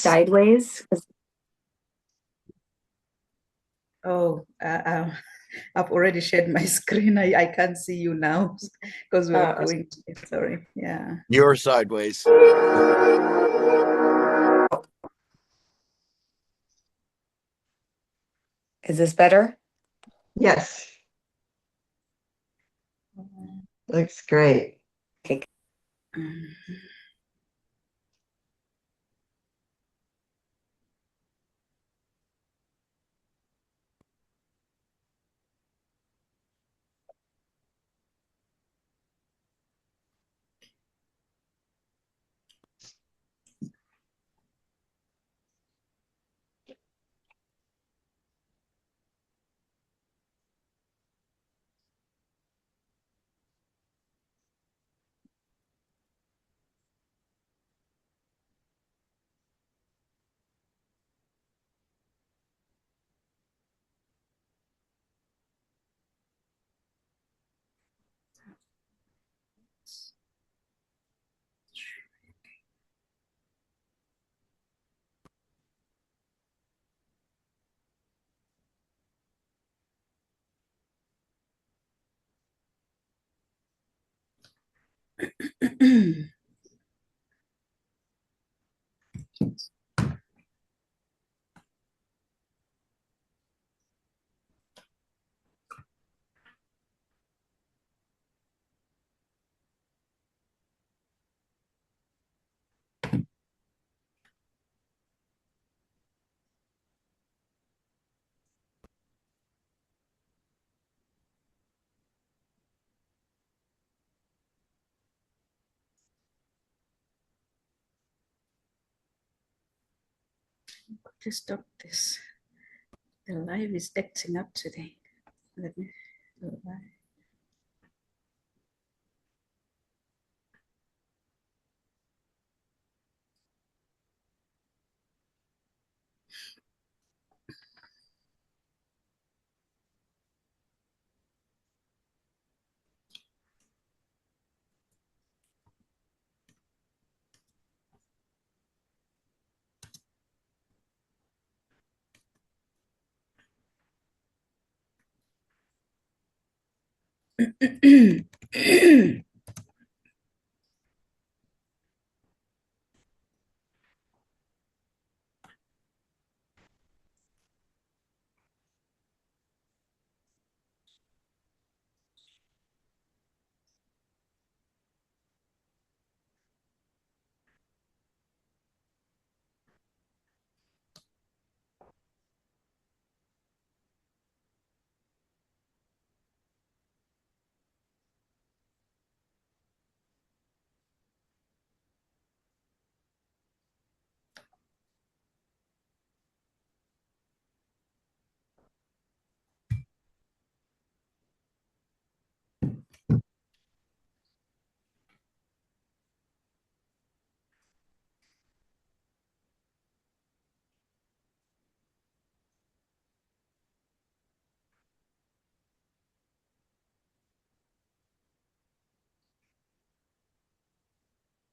sideways? Oh, I've already shared my screen. I can't see you now because we're Uh, going. Sorry. Yeah. You're sideways. is this better? Yes, looks great. Okay. To stop this. The live is acting up today. Let me do it live.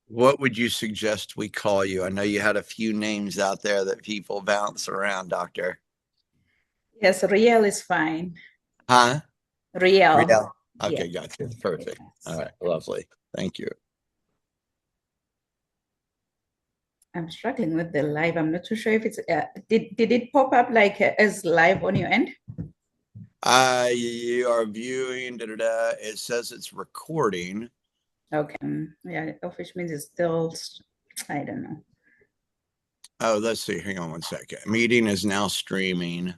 What would you suggest we call you? I know you had a few names out there that people bounce around, Doctor. Yes, Riel is fine. Huh? Riel. Real. Yeah. Okay, gotcha. Perfect. Yes. All right, lovely. Thank you. I'm struggling with the live. I'm not too sure if it's did it pop up like as live on your end? You are viewing. It says it's recording. Okay. Yeah, which means it's still. I don't know. Oh, let's see. Hang on one second. Meeting is now streaming.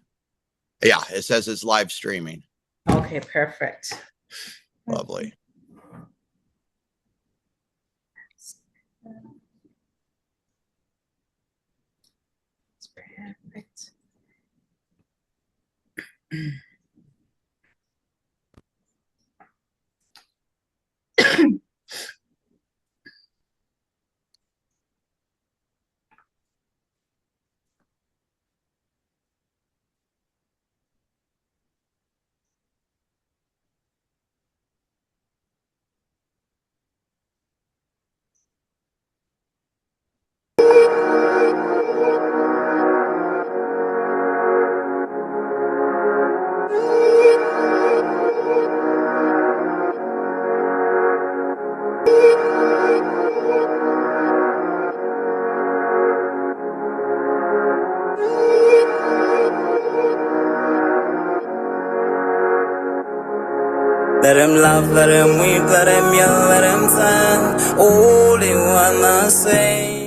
Yeah, it says it's live streaming. Okay, perfect. Lovely. It's perfect. Let them laugh, let them weep, let them yell, let them sigh. All they wanna say.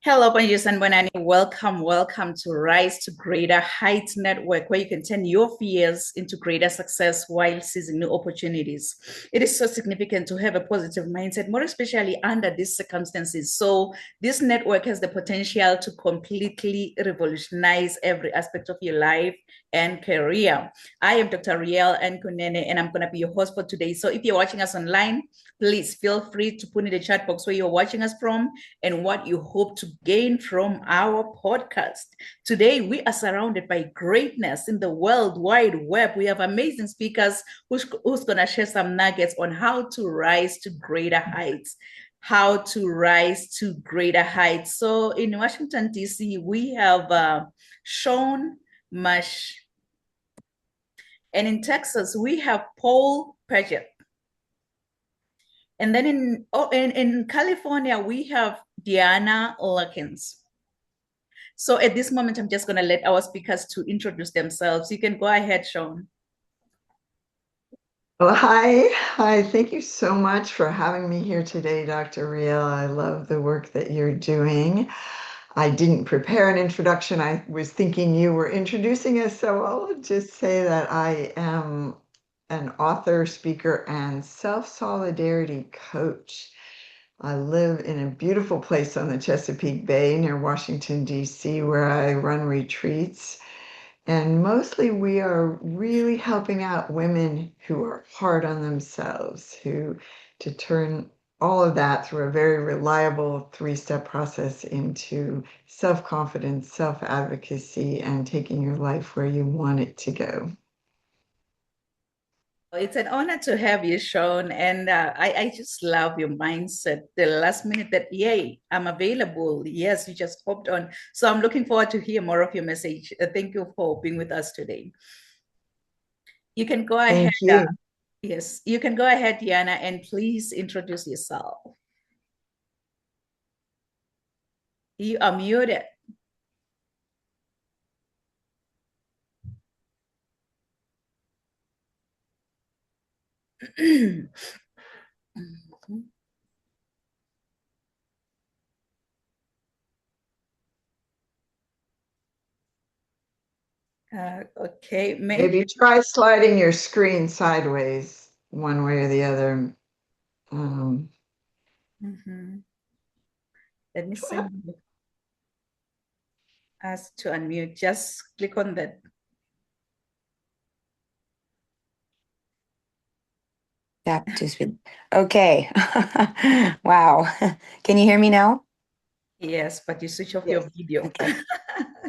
Hello, Panjus and Bonani. Welcome to Rise to Greater Heights Network, where you can turn your fears into greater success while seizing new opportunities. It is so significant to have a positive mindset, more especially under these circumstances. So this network has the potential to completely revolutionize every aspect of your life and career. I am Dr. Riel Nkunene, and I'm going to be your host for today. So if you're watching us online, please feel free to put in the chat box where you're watching us from and what you hope to gain from our podcast. Today, we are surrounded by greatness in the World Wide Web. We have amazing speakers who's going to share some nuggets on how to rise to greater heights. How to rise to greater heights. So in Washington, D.C., we have Sean Mush. And in Texas, we have Paul Paget. And then in California, we have Deanna Larkins. So at this moment, I'm just going to let our speakers to introduce themselves. You can go ahead, Sean. Well, hi. Thank you so much for having me here today, Dr. Riel. I love the work that you're doing. I didn't prepare an introduction. I was thinking you were introducing us, so I'll just say that I am an author, speaker, and self-solidarity coach. I live in a beautiful place on the Chesapeake Bay near Washington, D.C., where I run retreats. And mostly we are really helping out women who are hard on themselves, to turn all of that through a very reliable 3-step process into self-confidence, self-advocacy, and taking your life where you want it to go. It's an honor to have you, Sean. And I just love your mindset. The last minute that, yay, I'm available. Yes, you just hopped on. So I'm looking forward to hear more of your message. Thank you for being with us today. You can go ahead. Thank you. Yes, you can go ahead, Diana, and please introduce yourself. You are muted. Okay, Maybe try sliding your screen sideways one way or the other. Let me see. Ask to unmute. Just click on that. Tap to speak. Okay. Wow. Can you hear me now? Yes, but you switch off your video. Okay.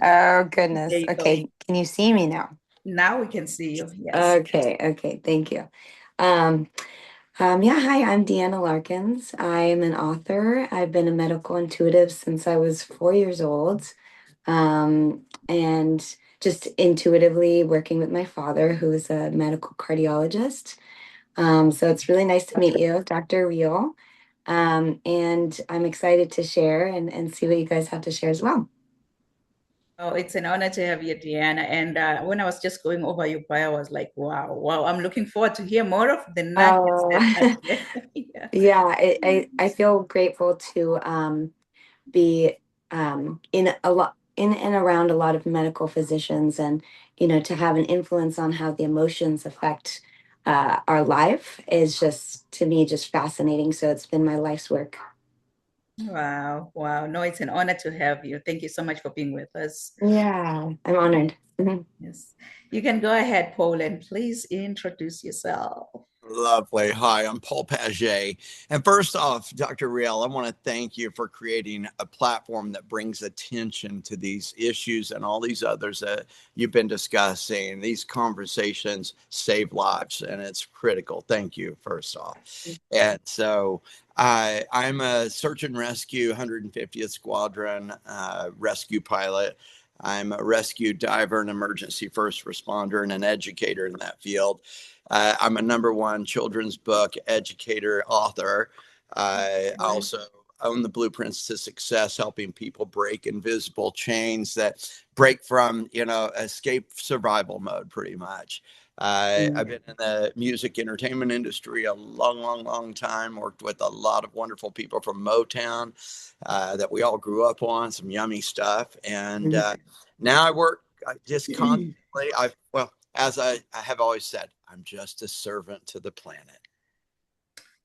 Oh, goodness. There you Okay. go. Can you see me now? Now we can see you. Yes. Okay. Thank you. Yeah, hi, I'm Deanna Larkins. I am an author. I've been a medical intuitive since I was 4 years old. And just intuitively working with my father, who is a medical cardiologist. So it's really nice to meet you, Dr. Riel. And I'm excited to share and see what you guys have to share as well. Oh, it's an honor to have you, Deanna. And when I was just going over your bio, I was like, wow. I'm looking forward to hear more of the nuggets. Yeah, I feel grateful to be in and around a lot of medical physicians, and to have an influence on how the emotions affect our life is just, to me, just fascinating. So it's been my life's work. Wow. No, it's an honor to have you. Thank you so much for being with us. Yeah, I'm honored. Yes. You can go ahead, Paul, and please introduce yourself. Lovely. Hi, I'm Paul Paget. And first off, Dr. Riel, I want to thank you for creating a platform that brings attention to these issues and all these others that you've been discussing. These conversations save lives, and it's critical. Thank you, first off. And so I'm a search and rescue 150th Squadron rescue pilot. I'm a rescue diver, an emergency first responder, and an educator in that field. I'm a #1 children's book educator, author. I also own the blueprints to success, helping people break invisible chains that break from, escape survival mode pretty much. I've been in the music entertainment industry a long, long, long time, worked with a lot of wonderful people from Motown that we all grew up on, some yummy stuff. And now I work just constantly. As I have always said, I'm just a servant to the planet.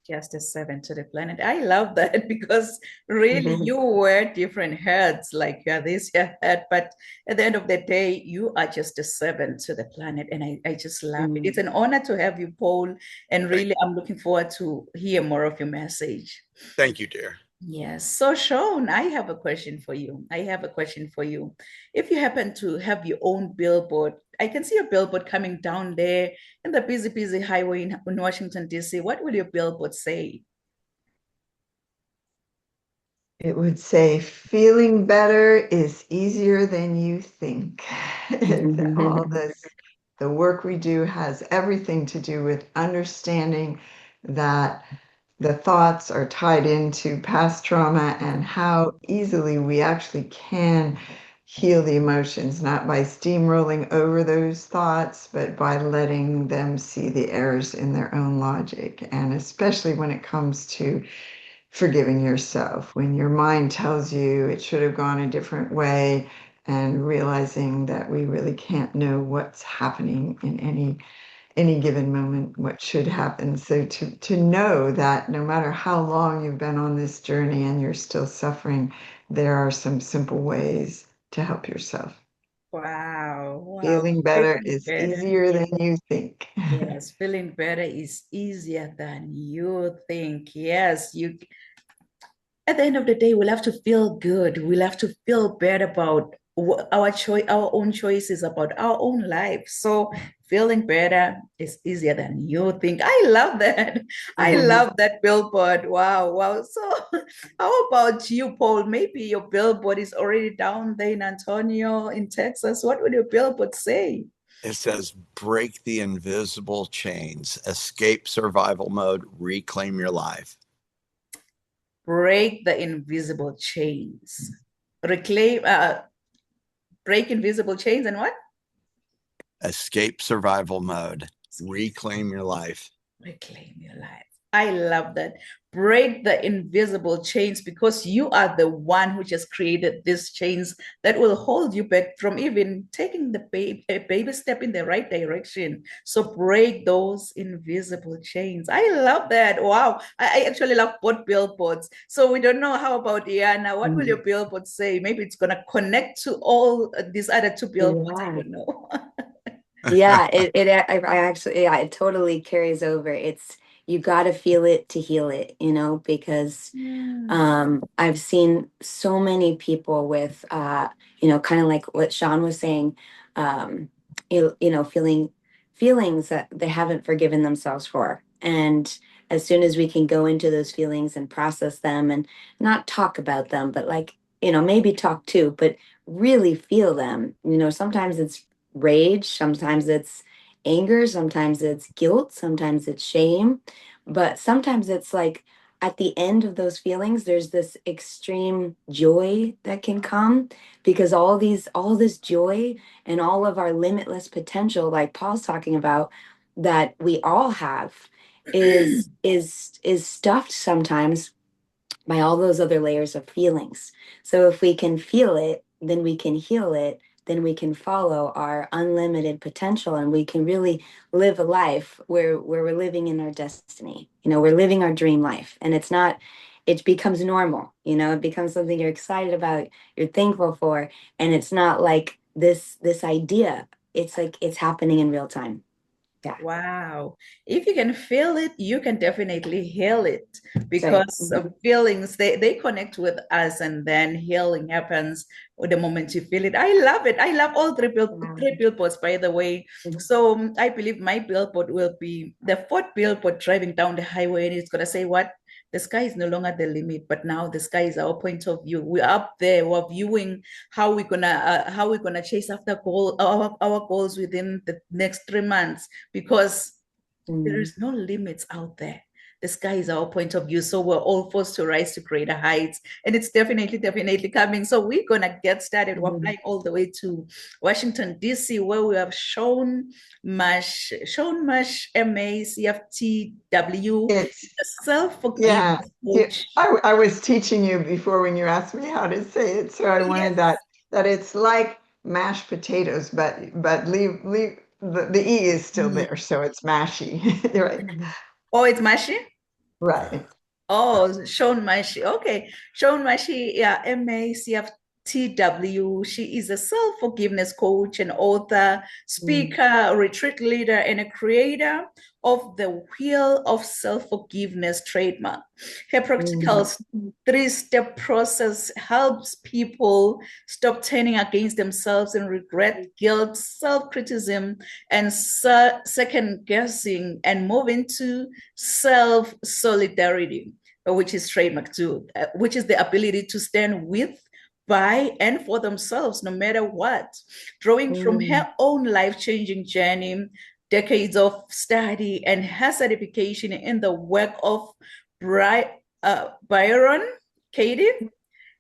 Just a servant to the planet. I love that because really you wear different hats, like you are this hat, but at the end of the day, you are just a servant to the planet. And I just love it. It's an honor to have you, Paul. And really, I'm looking forward to hear more of your message. Thank you, dear. Yes. So, Sean, I have a question for you. If you happen to have your own billboard, I can see a billboard coming down there in the busy highway in Washington, D.C. What will your billboard say? It would say, feeling better is easier than you think. All this, the work we do has everything to do with understanding that the thoughts are tied into past trauma and how easily we actually can heal the emotions, not by steamrolling over those thoughts, but by letting them see the errors in their own logic. And especially when it comes to forgiving yourself, when your mind tells you it should have gone a different way, and realizing that we really can't know what's happening in any given moment, what should happen. So to know that no matter how long you've been on this journey and you're still suffering, there are some simple ways to help yourself. Wow. Feeling better is easier than you think. Yes, feeling better is easier than you think. Yes, at the end of the day, we'll have to feel good. We'll have to feel better about our own choices, about our own life. So feeling better is easier than you think. I love that. I love that billboard. Wow. So how about you, Paul? Maybe your billboard is already down there in Antonio, in Texas. What would your billboard say? It says, break the invisible chains, escape survival mode, reclaim your life. Break the invisible chains. Break invisible chains and what? Escape survival mode, reclaim your life. Reclaim your life. I love that. Break the invisible chains, because you are the one who just created these chains that will hold you back from even taking the baby step in the right direction. So break those invisible chains. I love that. Wow. I actually love both billboards. So we don't know. How about Iana? What will your billboard say? Maybe it's going to connect to all these other two billboards. I don't know. It totally carries over. You got to feel it to heal it, because I've seen so many people with, kind of like what Sean was saying, feeling feelings that they haven't forgiven themselves for. And as soon as we can go into those feelings and process them and not talk about them, but maybe talk too, but really feel them. Sometimes it's rage, sometimes it's anger, sometimes it's guilt, sometimes it's shame, but sometimes it's like at the end of those feelings there's this extreme joy that can come, because all this joy and all of our limitless potential, like Paul's talking about, that we all have is stuffed sometimes by all those other layers of feelings. So if we can feel it, then we can heal it, then we can follow our unlimited potential, and we can really live a life where we're living in our destiny. We're living our dream life, and it becomes normal. It becomes something you're excited about, you're thankful for, and it's not like this idea. It's like it's happening in real time. Yeah. Wow. If you can feel it, you can definitely heal it, because feelings, they connect with us, and then healing happens the moment you feel it. I love it. I love all three billboards, by the way. So I believe my billboard will be the fourth billboard driving down the highway, and it's going to say what? The sky is no longer the limit, but now the sky is our point of view. We're up there, we're viewing how we're gonna chase after our goals within the next 3 months, because there is no limits out there. the sky is our point of view. So we're all forced to rise to greater heights. And it's definitely coming. So we're going to get started. We're flying all the way to Washington, D.C., where we have Shawn Marsh, MA, CFTW, It's a yeah. self-forgiveness Yeah, coach. I was teaching you before when you asked me how to say it, so I wanted Yes. that it's like mashed potatoes, but leave the E is still there, so it's mashy. Right. Oh, it's Mashi? Right. Oh, Shawn Mashi. Okay. Shawn Mashi, yeah, MACFTW. She is a self-forgiveness coach and author, speaker, retreat leader, and a creator of the Wheel of Self-Forgiveness trademark. Her practical three-step process helps people stop turning against themselves in regret, guilt, self-criticism, and second guessing, and move into self-solidarity, which is trademark too, which is the ability to stand with, by, and for themselves, no matter what. Drawing from her own life-changing journey, decades of study, and her certification in the work of Byron Katie,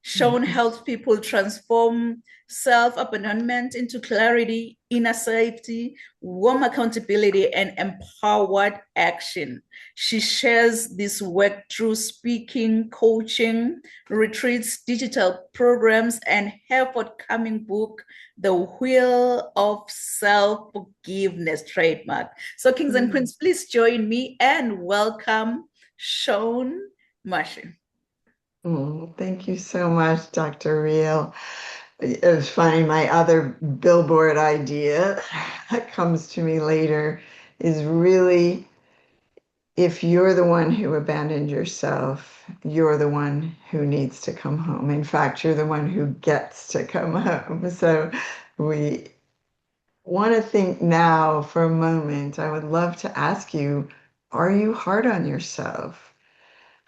Shawn helps people transform self-abandonment into clarity, inner safety, warm accountability, and empowered action. She shares this work through speaking, coaching, retreats, digital programs, and her forthcoming book, The Wheel of Self-Forgiveness trademark. So, kings and queens, please join me and welcome Shawn Mashi. Thank you so much, Dr. Reel. It was funny, my other billboard idea that comes to me later is really, if you're the one who abandoned yourself, you're the one who needs to come home. In fact, you're the one who gets to come home. So we want to think now for a moment. I would love to ask you, are you hard on yourself?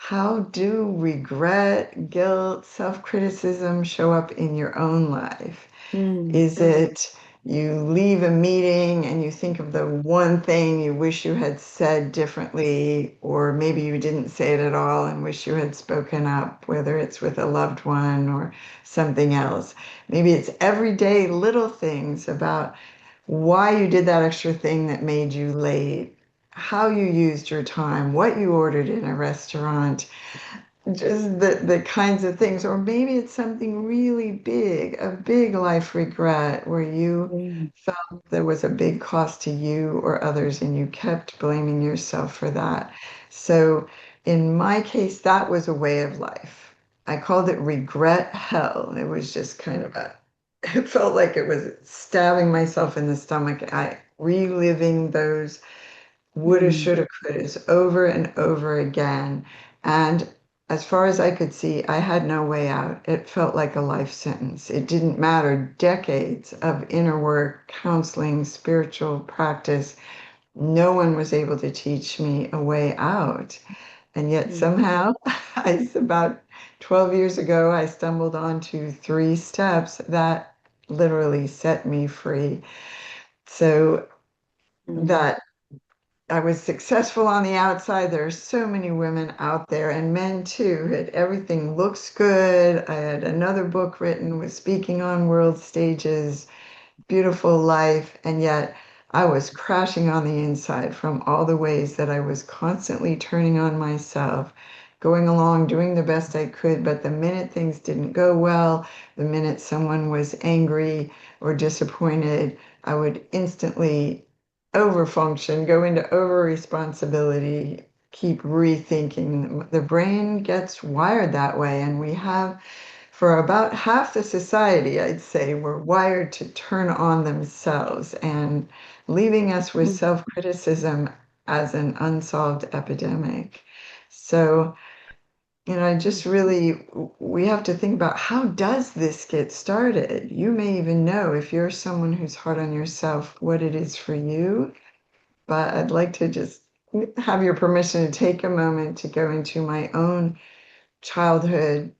How do regret, guilt, self-criticism show up in your own life? Is it you leave a meeting and you think of the one thing you wish you had said differently, or maybe you didn't say it at all and wish you had spoken up, whether it's with a loved one or something else? Maybe it's everyday little things about why you did that extra thing that made you late, how you used your time, what you ordered in a restaurant, just the kinds of things. Or maybe it's something really big, a big life regret where you felt there was a big cost to you or others and you kept blaming yourself for that. So in my case, that was a way of life. I called it regret hell. It was just kind of it felt like it was stabbing myself in the stomach. Reliving those woulda, shoulda, couldas over and over again. And as far as I could see, I had no way out. It felt like a life sentence. It didn't matter. Decades of inner work, counseling, spiritual practice. No one was able to teach me a way out. And yet somehow, about 12 years ago, I stumbled onto 3 steps that literally set me free. So that I was successful on the outside. There are so many women out there and men too. Everything looks good. I had another book written, was speaking on world stages, beautiful life. And yet I was crashing on the inside from all the ways that I was constantly turning on myself, going along, doing the best I could. But the minute things didn't go well, the minute someone was angry or disappointed, I would instantly overfunction, go into over responsibility, keep rethinking. The brain gets wired that way. And we have, for about half the society, I'd say, we're wired to turn on themselves and leaving us with self-criticism as an unsolved epidemic. So, I just really, we have to think about, how does this get started? You may even know, if you're someone who's hard on yourself, what it is for you. But I'd like to just have your permission to take a moment to go into my own childhood.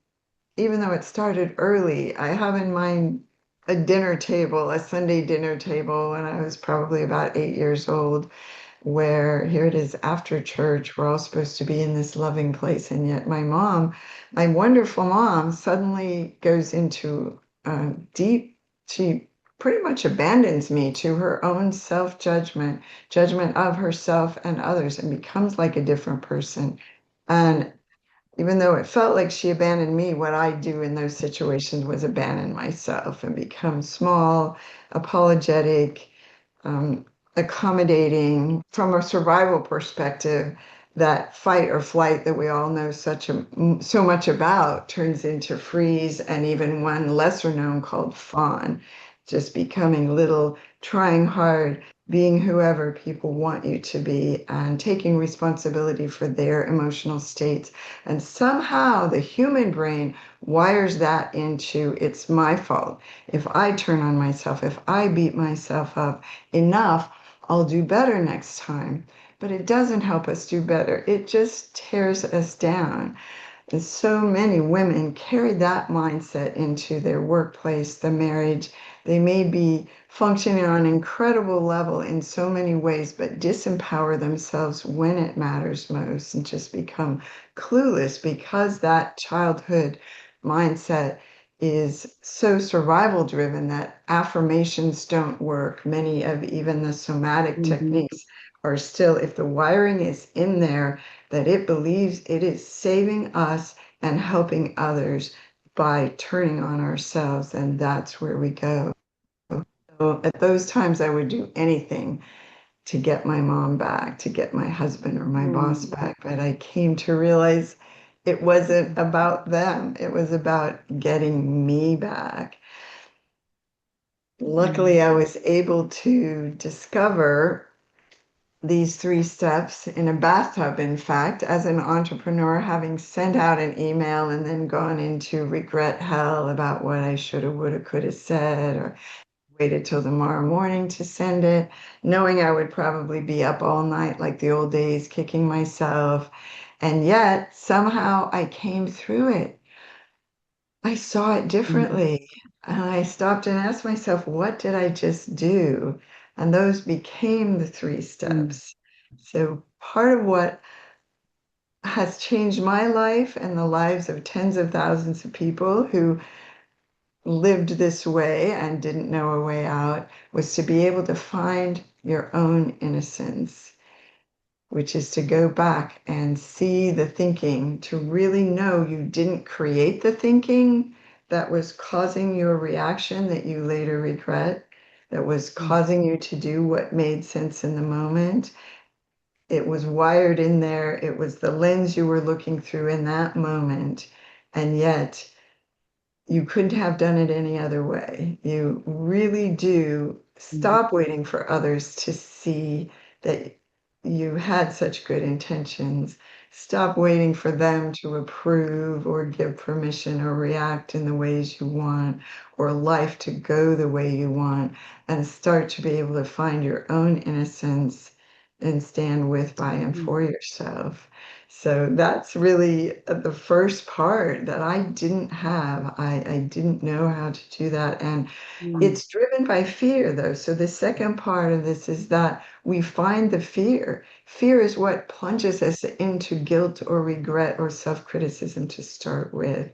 Even though it started early, I have in mind a dinner table, a Sunday dinner table, when I was probably about 8 years old. where here it is after church, we're all supposed to be in this loving place. And yet my mom, my wonderful mom, suddenly goes into she pretty much abandons me to her own self-judgment, judgment of herself and others, and becomes like a different person. And even though it felt like she abandoned me, what I do in those situations was abandon myself and become small, apologetic, accommodating from a survival perspective. That fight or flight that we all know so much about turns into freeze, and even one lesser known called fawn, just becoming little, trying hard, being whoever people want you to be, and taking responsibility for their emotional states. And somehow the human brain wires that into it's my fault. If I turn on myself, if I beat myself up enough, I'll do better next time. But it doesn't help us do better. It just tears us down. And so many women carry that mindset into their workplace, the marriage. They may be functioning on an incredible level in so many ways, but disempower themselves when it matters most and just become clueless because that childhood mindset is so survival driven that affirmations don't work. Many of even the somatic techniques are still, if the wiring is in there, that it believes it is saving us and helping others by turning on ourselves, and that's where we go. So at those times, I would do anything to get my mom back, to get my husband or my boss back, but I came to realize it wasn't about them. It was about getting me back. Luckily, I was able to discover these 3 steps in a bathtub, in fact, as an entrepreneur, having sent out an email and then gone into regret hell about what I should have, would have, could have said, or waited till tomorrow morning to send it, knowing I would probably be up all night like the old days, kicking myself. And yet somehow I came through it. I saw it differently. And I stopped and asked myself, what did I just do? And those became the 3 steps. So part of what has changed my life and the lives of tens of thousands of people who lived this way and didn't know a way out was to be able to find your own innocence, which is to go back and see the thinking, to really know you didn't create the thinking that was causing your reaction that you later regret, that was causing you to do what made sense in the moment. It was wired in there. It was the lens you were looking through in that moment. And yet you couldn't have done it any other way. You really do stop waiting for others to see that you had such good intentions. Stop waiting for them to approve or give permission or react in the ways you want, or life to go the way you want, and start to be able to find your own innocence and stand with, by, and for yourself. So that's really the first part that I didn't have. I didn't know how to do that. And it's driven by fear, though. So the second part of this is that we find the fear. Fear is what plunges us into guilt or regret or self-criticism to start with.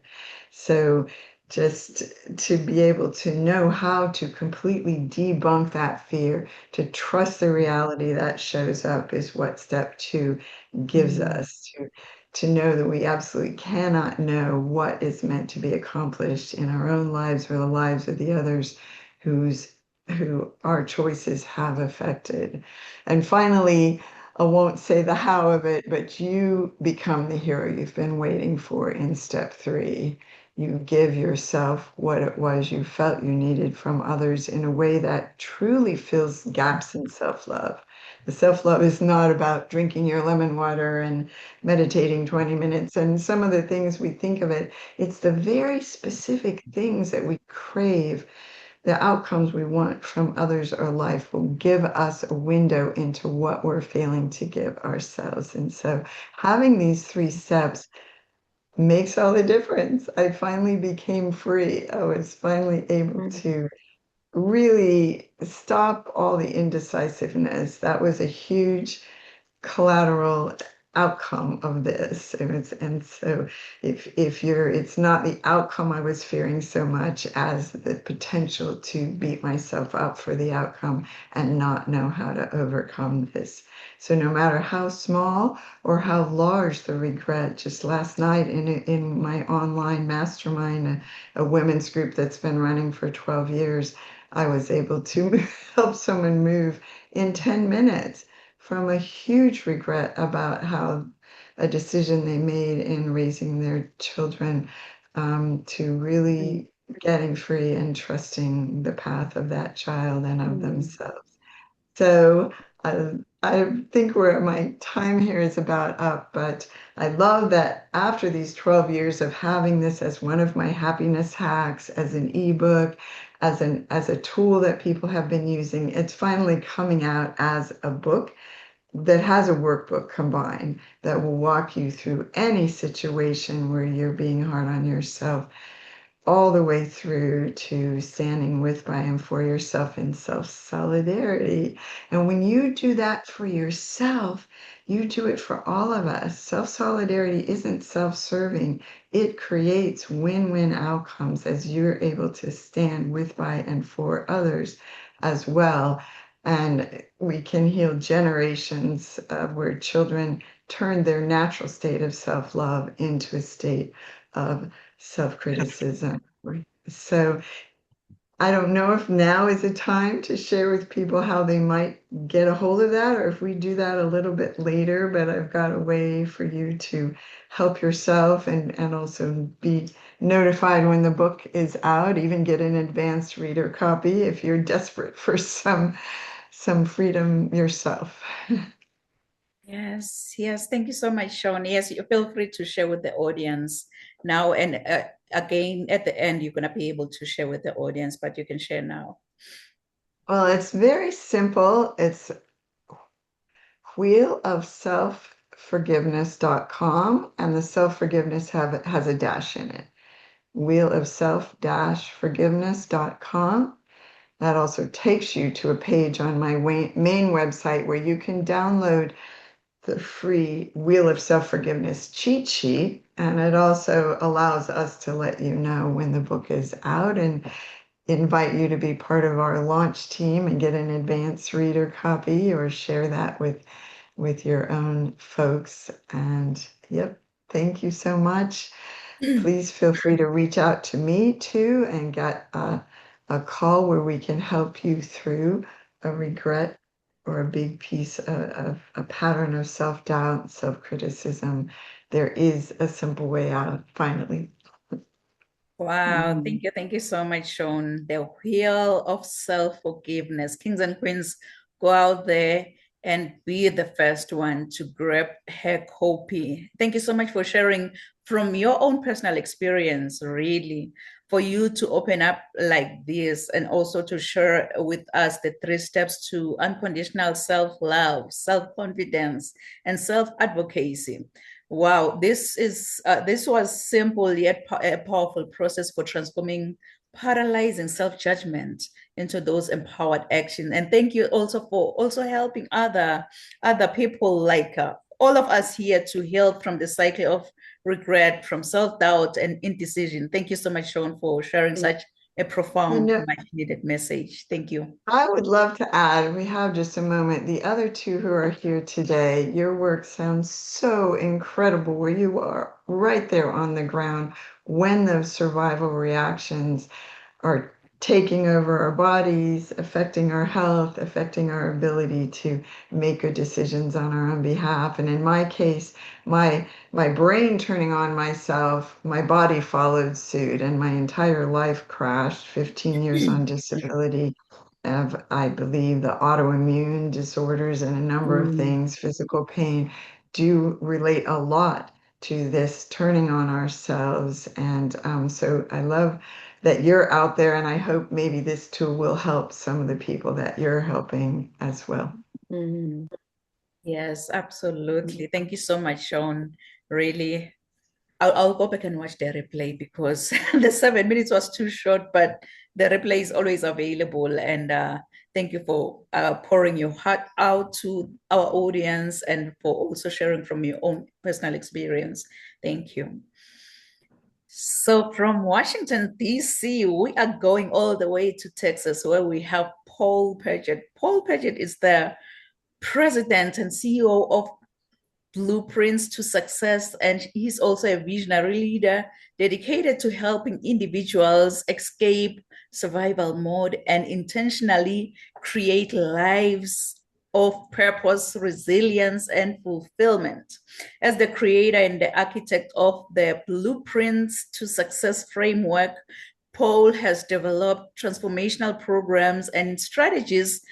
So just to be able to know how to completely debunk that fear, to trust the reality that shows up, is what step 2 gives us, to know that we absolutely cannot know what is meant to be accomplished in our own lives or the lives of the others who our choices have affected. And finally, I won't say the how of it, but you become the hero you've been waiting for in step 3. You give yourself what it was you felt you needed from others in a way that truly fills gaps in self-love. The self-love is not about drinking your lemon water and meditating 20 minutes and some of the things we think of it. It's the very specific things that we crave, the outcomes we want from others or life will give us a window into what we're failing to give ourselves. And so having these 3 steps makes all the difference. I finally became free. I was finally able to really stop all the indecisiveness. That was a huge collateral outcome of this. And so if you're, it's not the outcome I was fearing so much as the potential to beat myself up for the outcome and not know how to overcome this. So no matter how small or how large the regret, just last night in my online mastermind, a women's group that's been running for 12 years, I was able to help someone move in 10 minutes from a huge regret about how a decision they made in raising their children to really getting free and trusting the path of that child and of themselves. So I think my time here is about up, but I love that after these 12 years of having this as one of my happiness hacks, as an ebook, as a tool that people have been using, it's finally coming out as a book that has a workbook combined that will walk you through any situation where you're being hard on yourself, all the way through to standing with, by, and for yourself in self-solidarity. And when you do that for yourself, you do it for all of us. Self-solidarity isn't self-serving. It creates win-win outcomes as you're able to stand with, by, and for others as well. And we can heal generations where children turn their natural state of self-love into a state of self-criticism. So I don't know if now is a time to share with people how they might get a hold of that, or if we do that a little bit later, but I've got a way for you to help yourself and also be notified when the book is out, even get an advanced reader copy if you're desperate for some freedom yourself. Yes, yes. Thank you so much, Sean. Yes, you feel free to share with the audience now. And again, at the end, you're going to be able to share with the audience, but you can share now. Well, it's very simple. It's wheelofselfforgiveness.com, and the self-forgiveness has a dash in it. wheelofself-forgiveness.com. That also takes you to a page on my main website where you can download the free Wheel of Self-Forgiveness cheat sheet. And it also allows us to let you know when the book is out and invite you to be part of our launch team and get an advanced reader copy or share that with your own folks. And yep, thank you so much. Please feel free to reach out to me too and get a call where we can help you through a regret or a big piece of a pattern of self-doubt, self-criticism. There is a simple way out, finally. Wow, thank you so much, Sean. The wheel of self-forgiveness. Kings and queens, go out there and be the first one to grab her copy. Thank you so much for sharing from your own personal experience, really, for you to open up like this and also to share with us the 3 steps to unconditional self-love, self-confidence, and self-advocacy. Wow, this was simple yet a powerful process for transforming paralyzing self-judgment into those empowered actions. And thank you also for also helping other people like all of us here to heal from the cycle of regret, from self-doubt and indecision. Thank you so much, Sean, for sharing such a profound, much needed message. Thank you. I would love to add, we have just a moment, the other 2 who are here today, your work sounds so incredible where you are right there on the ground when those survival reactions are taking over our bodies, affecting our health, affecting our ability to make good decisions on our own behalf. And in my case, my brain turning on myself, my body followed suit, and my entire life crashed. 15 years on disability, of, I believe, the autoimmune disorders and a number of things, physical pain, do relate a lot to this turning on ourselves. And so I love that you're out there, and I hope maybe this tool will help some of the people that you're helping as well. Yes, absolutely. Thank you so much, Sean. Really. I'll go back and watch the replay because the 7 minutes was too short, but the replay is always available. And thank you for pouring your heart out to our audience and for also sharing from your own personal experience. Thank you. So from Washington, D.C., we are going all the way to Texas, where we have Paul Paget. Paul Paget is the president and CEO of Blueprints to Success, and he's also a visionary leader dedicated to helping individuals escape survival mode and intentionally create lives of purpose, resilience, and fulfillment. As the creator and the architect of the Blueprints to Success framework, Paul has developed transformational programs and strategies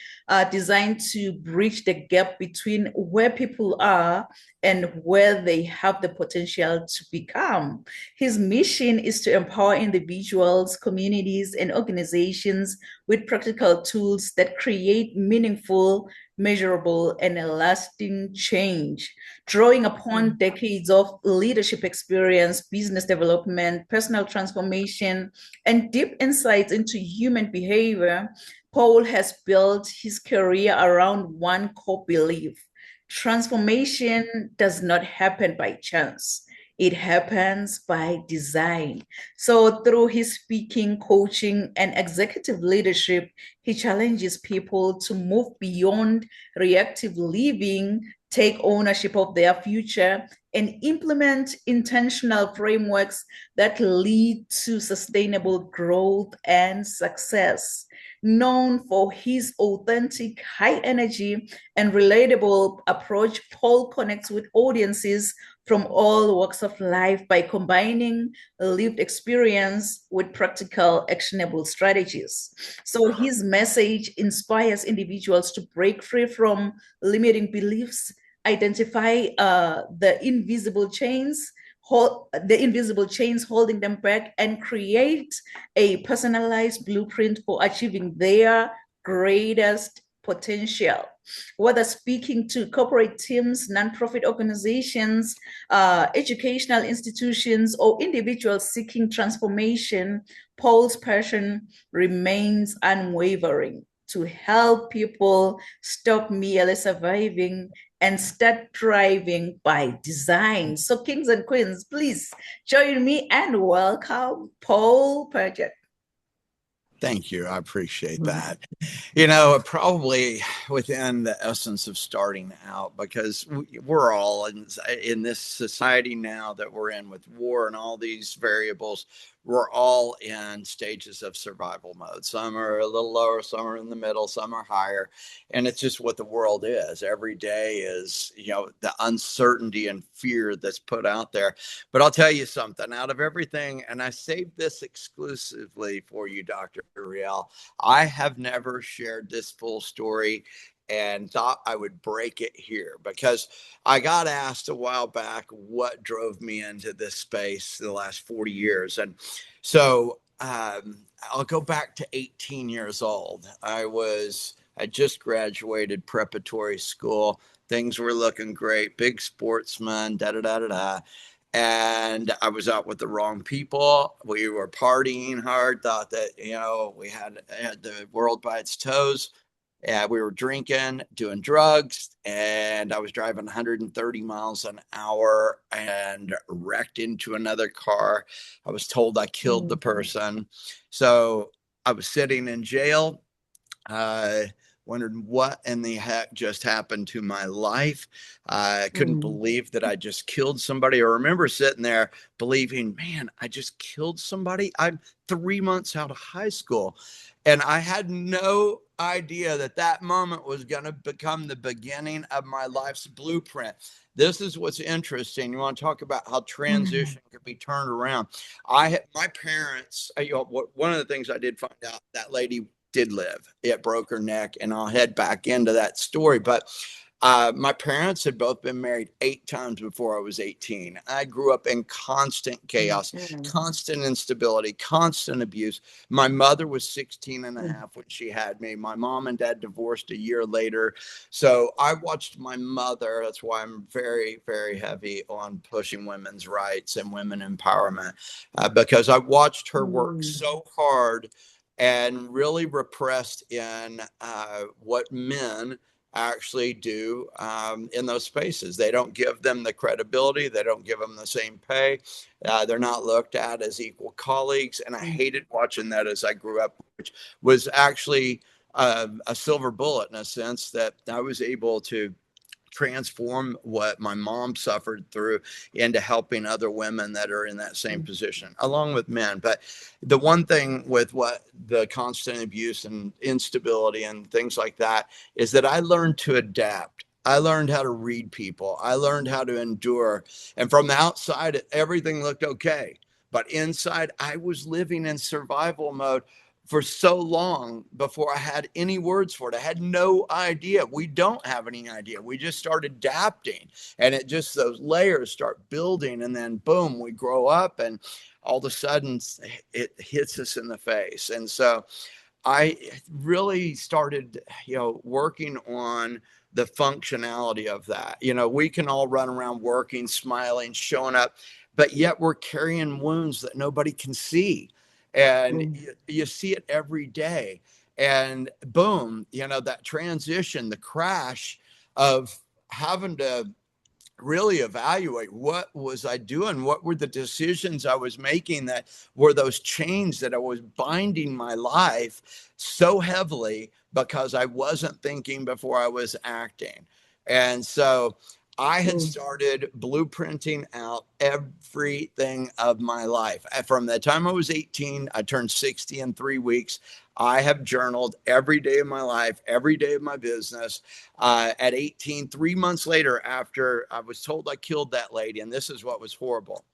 designed to bridge the gap between where people are and where they have the potential to become. His mission is to empower individuals, communities, and organizations with practical tools that create meaningful, measurable, and lasting change. Drawing upon decades of leadership experience, business development, personal transformation, and deep insights into human behavior, Paul has built his career around one core belief: transformation does not happen by chance. It happens by design. So through his speaking, coaching, and executive leadership, he challenges people to move beyond reactive living, take ownership of their future, and implement intentional frameworks that lead to sustainable growth and success. Known for his authentic, high energy, and relatable approach, Paul connects with audiences from all walks of life by combining lived experience with practical, actionable strategies. So his message inspires individuals to break free from limiting beliefs, identify the invisible chains holding them back, and create a personalized blueprint for achieving their greatest potential. Whether speaking to corporate teams, nonprofit organizations, educational institutions, or individuals seeking transformation, Paul's passion remains unwavering: to help people stop merely surviving and start thriving by design. So kings and queens, please join me and welcome Paul Paget. Thank you. I appreciate that. You know, probably within the essence of starting out, because we're all in this society now that we're in with war and all these variables, we're all in stages of survival mode. Some are a little lower, some are in the middle, some are higher. And it's just what the world is. Every day is, you know, the uncertainty and fear that's put out there. But I'll tell you something, out of everything, and I saved this exclusively for you, Dr. Riel, I have never shared this full story and thought I would break it here because I got asked a while back what drove me into this space the last 40 years. And so I'll go back to 18 years old. I just graduated preparatory school. Things were looking great. Big sportsman, da da da da da. And I was out with the wrong people. We were partying hard, thought that, you know, we had the world by its toes. We were drinking, doing drugs, and I was driving 130 miles an hour and wrecked into another car. I was told I killed the person. So I was sitting in jail. Wondered what in the heck just happened to my life. I couldn't believe that I just killed somebody. I remember sitting there believing, man, I just killed somebody. I'm 3 months out of high school. And I had no idea that that moment was going to become the beginning of my life's blueprint. This is what's interesting. You want to talk about how transition can be turned around. My parents, one of the things I did find out, that lady did live. It broke her neck, and I'll head back into that story. But My parents had both been married 8 times before I was 18. I grew up in constant chaos, Mhm. constant instability, constant abuse. My mother was 16 and a Mm. half when she had me. My mom and dad divorced a year later. So I watched my mother. That's why I'm very, very heavy on pushing women's rights and women empowerment, because I watched her work Mm. so hard and really repressed in what men actually do in those spaces. They don't give them the credibility. They don't give them the same pay. They're not looked at as equal colleagues. And I Mm. hated watching that as I grew up, which was actually a silver bullet in a sense that I was able to transform what my mom suffered through into helping other women that are in that same Mm. position along with men. But the one thing with what the constant abuse and instability and things like that is that I learned to adapt. I learned how to read people. I learned how to endure. And from the outside, everything looked okay. But inside, I was living in survival mode for so long before I had any words for it. I had no idea. We don't have any idea. We just start adapting, and it just, those layers start building, and then boom, we grow up, and all of a sudden it hits us in the face. And so I really started, working on the functionality of that. We can all run around working, smiling, showing up, but yet we're carrying wounds that nobody can see. And Mm. you see it every day. And boom, that transition, the crash of having to really evaluate what was I doing, what were the decisions I was making that were those chains that I was binding my life so heavily because I wasn't thinking before I was acting. And so I had Mm. started blueprinting out everything of my life. From the time I was 18, I turned 60 in 3 weeks. I have journaled every day of my life, every day of my business. At 18, 3 months later, after I was told I killed that lady, and this is what was horrible.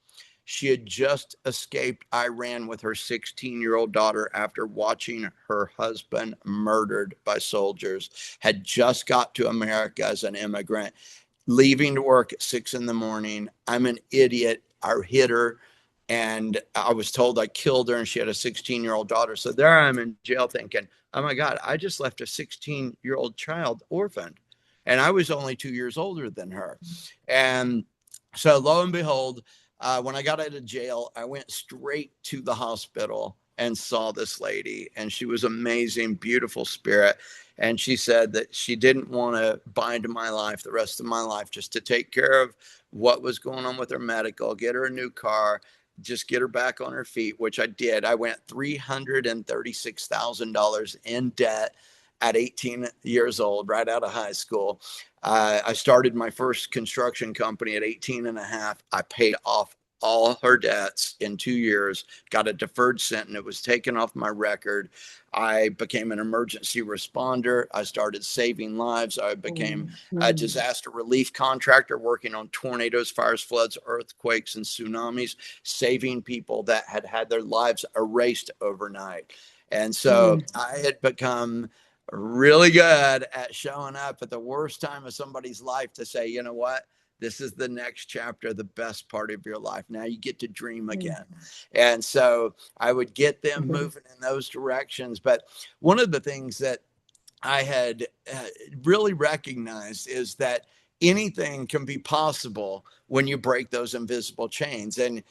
She had just escaped Iran with her 16-year-old daughter after watching her husband murdered by soldiers, had just got to America as an immigrant, leaving to work at 6 in the morning. I'm an idiot. I hit her, and I was told I killed her, and she had a 16-year-old daughter. So there I'm in jail thinking, oh my God, I just left a 16-year-old child orphaned. And I was only 2 years older than her. And so lo and behold, when I got out of jail, I went straight to the hospital and saw this lady. And she was amazing, beautiful spirit. And she said that she didn't want to bind my life the rest of my life, just to take care of what was going on with her medical, get her a new car, just get her back on her feet, which I did. I went $336,000 in debt at 18 years old, right out of high school. I started my first construction company at 18 and a half. I paid off all her debts in 2 years, got a deferred sentence. It was taken off my record. I became an emergency responder. I started saving lives. I became a Mm. disaster relief contractor working on tornadoes, fires, floods, earthquakes, and tsunamis, saving people that had had their lives erased overnight. And so Mm. I had become really good at showing up at the worst time of somebody's life to say, you know what? This is the next chapter, the best part of your life. Now you get to dream Mm. again. And so I would get them Mhm. moving in those directions. But one of the things that I had really recognized is that anything can be possible when you break those invisible chains. And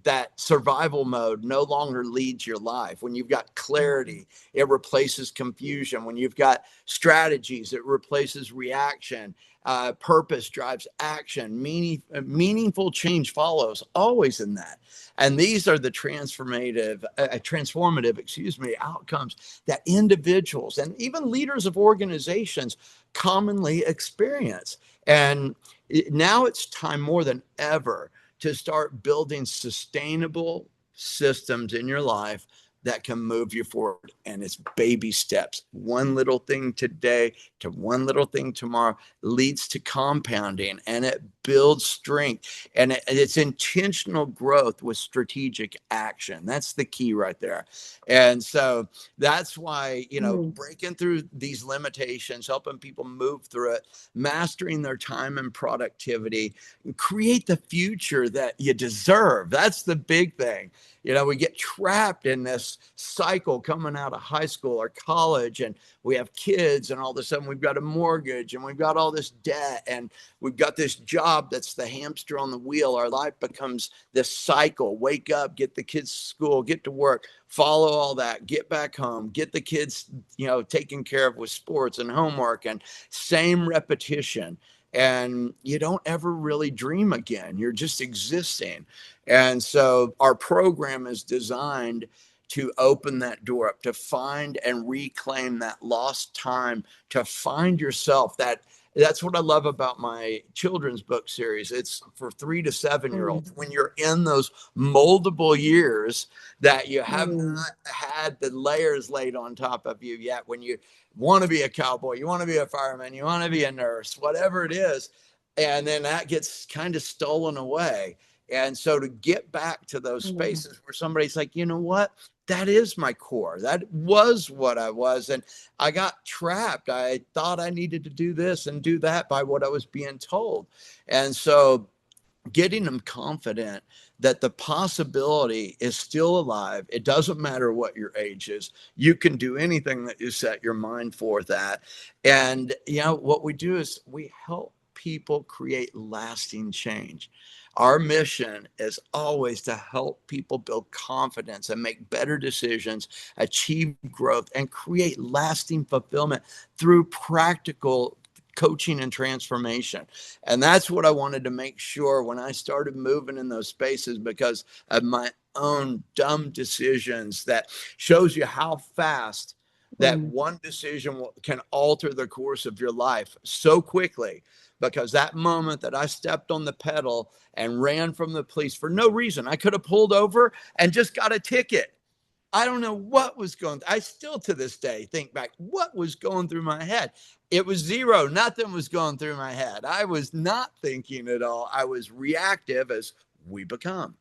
that survival mode no longer leads your life. When you've got clarity, it replaces confusion. When you've got strategies, it replaces reaction. Purpose drives action. Meaningful change follows always in that. And these are the transformative, outcomes that individuals and even leaders of organizations commonly experience. And now it's time more than ever to start building sustainable systems in your life that can move you forward. And it's baby steps. One little thing today to one little thing tomorrow leads to compounding, and it builds strength. And it's intentional growth with strategic action. That's the key right there. And so that's why, breaking through these limitations, helping people move through it, mastering their time and productivity, create the future that you deserve. That's the big thing. We get trapped in this cycle coming out of high school or college, and we have kids, and all of a sudden we've got a mortgage, and we've got all this debt, and we've got this job that's the hamster on the wheel. Our life becomes this cycle. Wake up, get the kids to school, get to work, follow all that, get back home, get the kids, taken care of with sports and homework, and same repetition. And you don't ever really dream again. You're just existing. And so our program is designed to open that door up, to find and reclaim that lost time, to find yourself. That's what I love about my children's book series. It's for 3 to 7 year olds. When you're in those moldable years that you have not had the layers laid on top of you yet, when you want to be a cowboy, you want to be a fireman, you want to be a nurse, whatever it is. And then that gets kind of stolen away. And so to get back to those spaces where somebody's like, you know what? That is my core. That was what I was. And I got trapped. I thought I needed to do this and do that by what I was being told. And so getting them confident that the possibility is still alive. It doesn't matter what your age is. You can do anything that you set your mind for that. And, what we do is we help people create lasting change. Our mission is always to help people build confidence and make better decisions, achieve growth, and create lasting fulfillment through practical coaching and transformation. And that's what I wanted to make sure when I started moving in those spaces, because of my own dumb decisions. That shows you how fast that one decision can alter the course of your life so quickly. Because that moment that I stepped on the pedal and ran from the police for no reason, I could have pulled over and just got a ticket. I don't know what was going. I still to this day think back, what was going through my head? It was zero. Nothing was going through my head. I was not thinking at all. I was reactive, as we become.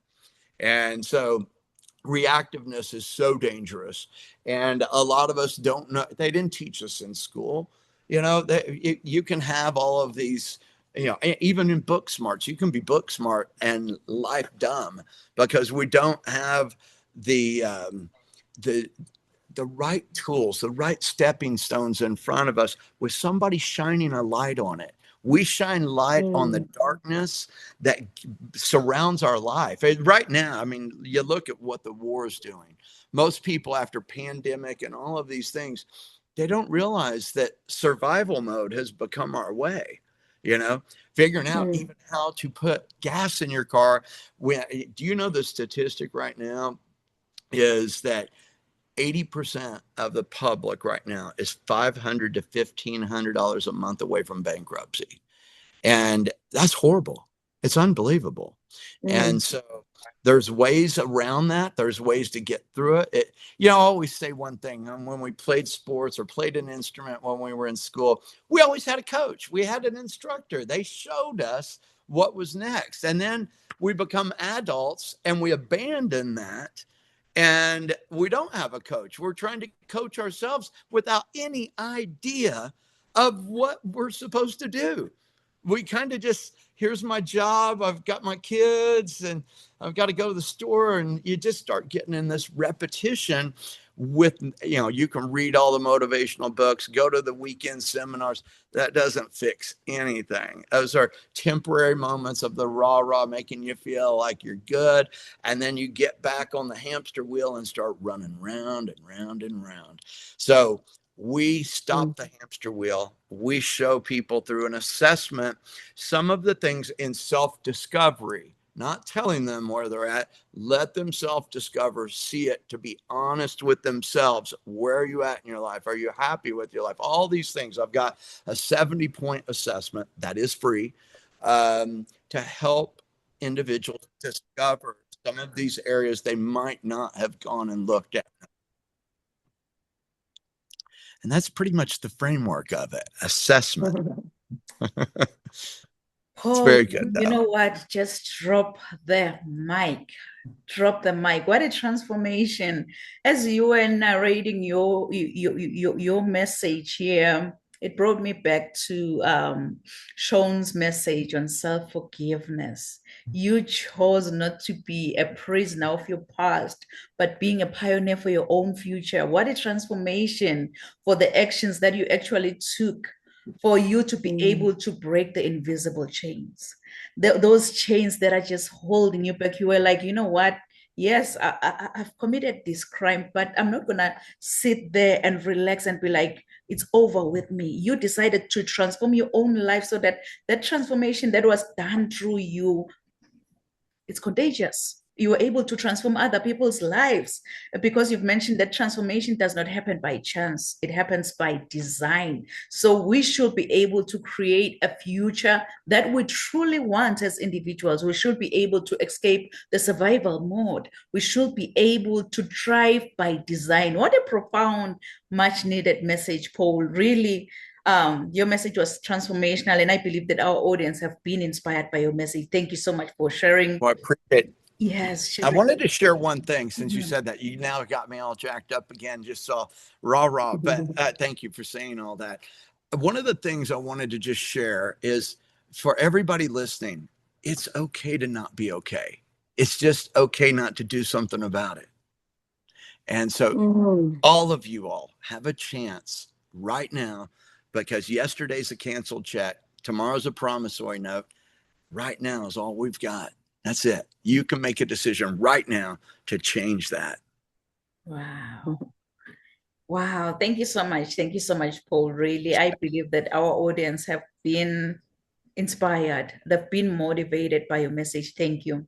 And so reactiveness is so dangerous. And a lot of us don't know. They didn't teach us in school. You can have all of these, even in book smarts, you can be book smart and life dumb, because we don't have the right tools, the right stepping stones in front of us with somebody shining a light on it. We shine light on the darkness that surrounds our life. Right now, you look at what the war is doing. Most people, after pandemic and all of these things, they don't realize that survival mode has become our way. Figuring out even how to put gas in your car. Do you know the statistic right now is that 80% of the public right now is $500 to $1,500 a month away from bankruptcy. And that's horrible. It's unbelievable. And so there's ways around that. There's ways to get through it. I always say one thing. When we played sports or played an instrument when we were in school, we always had a coach. We had an instructor. They showed us what was next. And then we become adults and we abandon that. And we don't have a coach. We're trying to coach ourselves without any idea of what we're supposed to do. We kind of just, here's my job. I've got my kids and I've got to go to the store. And you just start getting in this repetition with, you can read all the motivational books, go to the weekend seminars. That doesn't fix anything. Those are temporary moments of the rah-rah making you feel like you're good. And then you get back on the hamster wheel and start running round and round and round. So we stop the hamster wheel. We show people through an assessment some of the things in self-discovery, not telling them where they're at. Let them self-discover, see it, to be honest with themselves. Where are you at in your life? Are you happy with your life? All these things. I've got a 70-point assessment that is free to help individuals discover some of these areas they might not have gone and looked at in the And that's pretty much the framework of it. Assessment. It's Paul, very good you though. know what? Just drop the mic. Drop the mic. What a transformation. As you were narrating your message here, it brought me back to Sean's message on self-forgiveness. You chose not to be a prisoner of your past, but being a pioneer for your own future. What a transformation for the actions that you actually took for you to be able to break the invisible chains. Those chains that are just holding you back. You were like, you know what? Yes, I've committed this crime, but I'm not going to sit there and relax and be like, it's over with me. You decided to transform your own life so that that transformation that was done through you, it's contagious. You were able to transform other people's lives because you've mentioned that transformation does not happen by chance. It happens by design. So we should be able to create a future that we truly want as individuals. We should be able to escape the survival mode. We should be able to thrive by design. What a profound, much needed message, Paul. Really, your message was transformational, and I believe that our audience have been inspired by your message. Thank you so much for sharing. Well, I appreciate. Yes, I wanted to share one thing since you Mhm. said that. You now got me all jacked up again, just saw rah. But thank you for saying all that. One of the things I wanted to just share is for everybody listening, it's okay to not be okay. It's just okay not to do something about it. And so all of you all have a chance right now because yesterday's a canceled check. Tomorrow's a promissory note. Right now is all we've got. That's it. You can make a decision right now to change that. Wow. Wow. Thank you so much. Thank you so much, Paul. Really, I believe that our audience have been inspired. They've been motivated by your message. Thank you.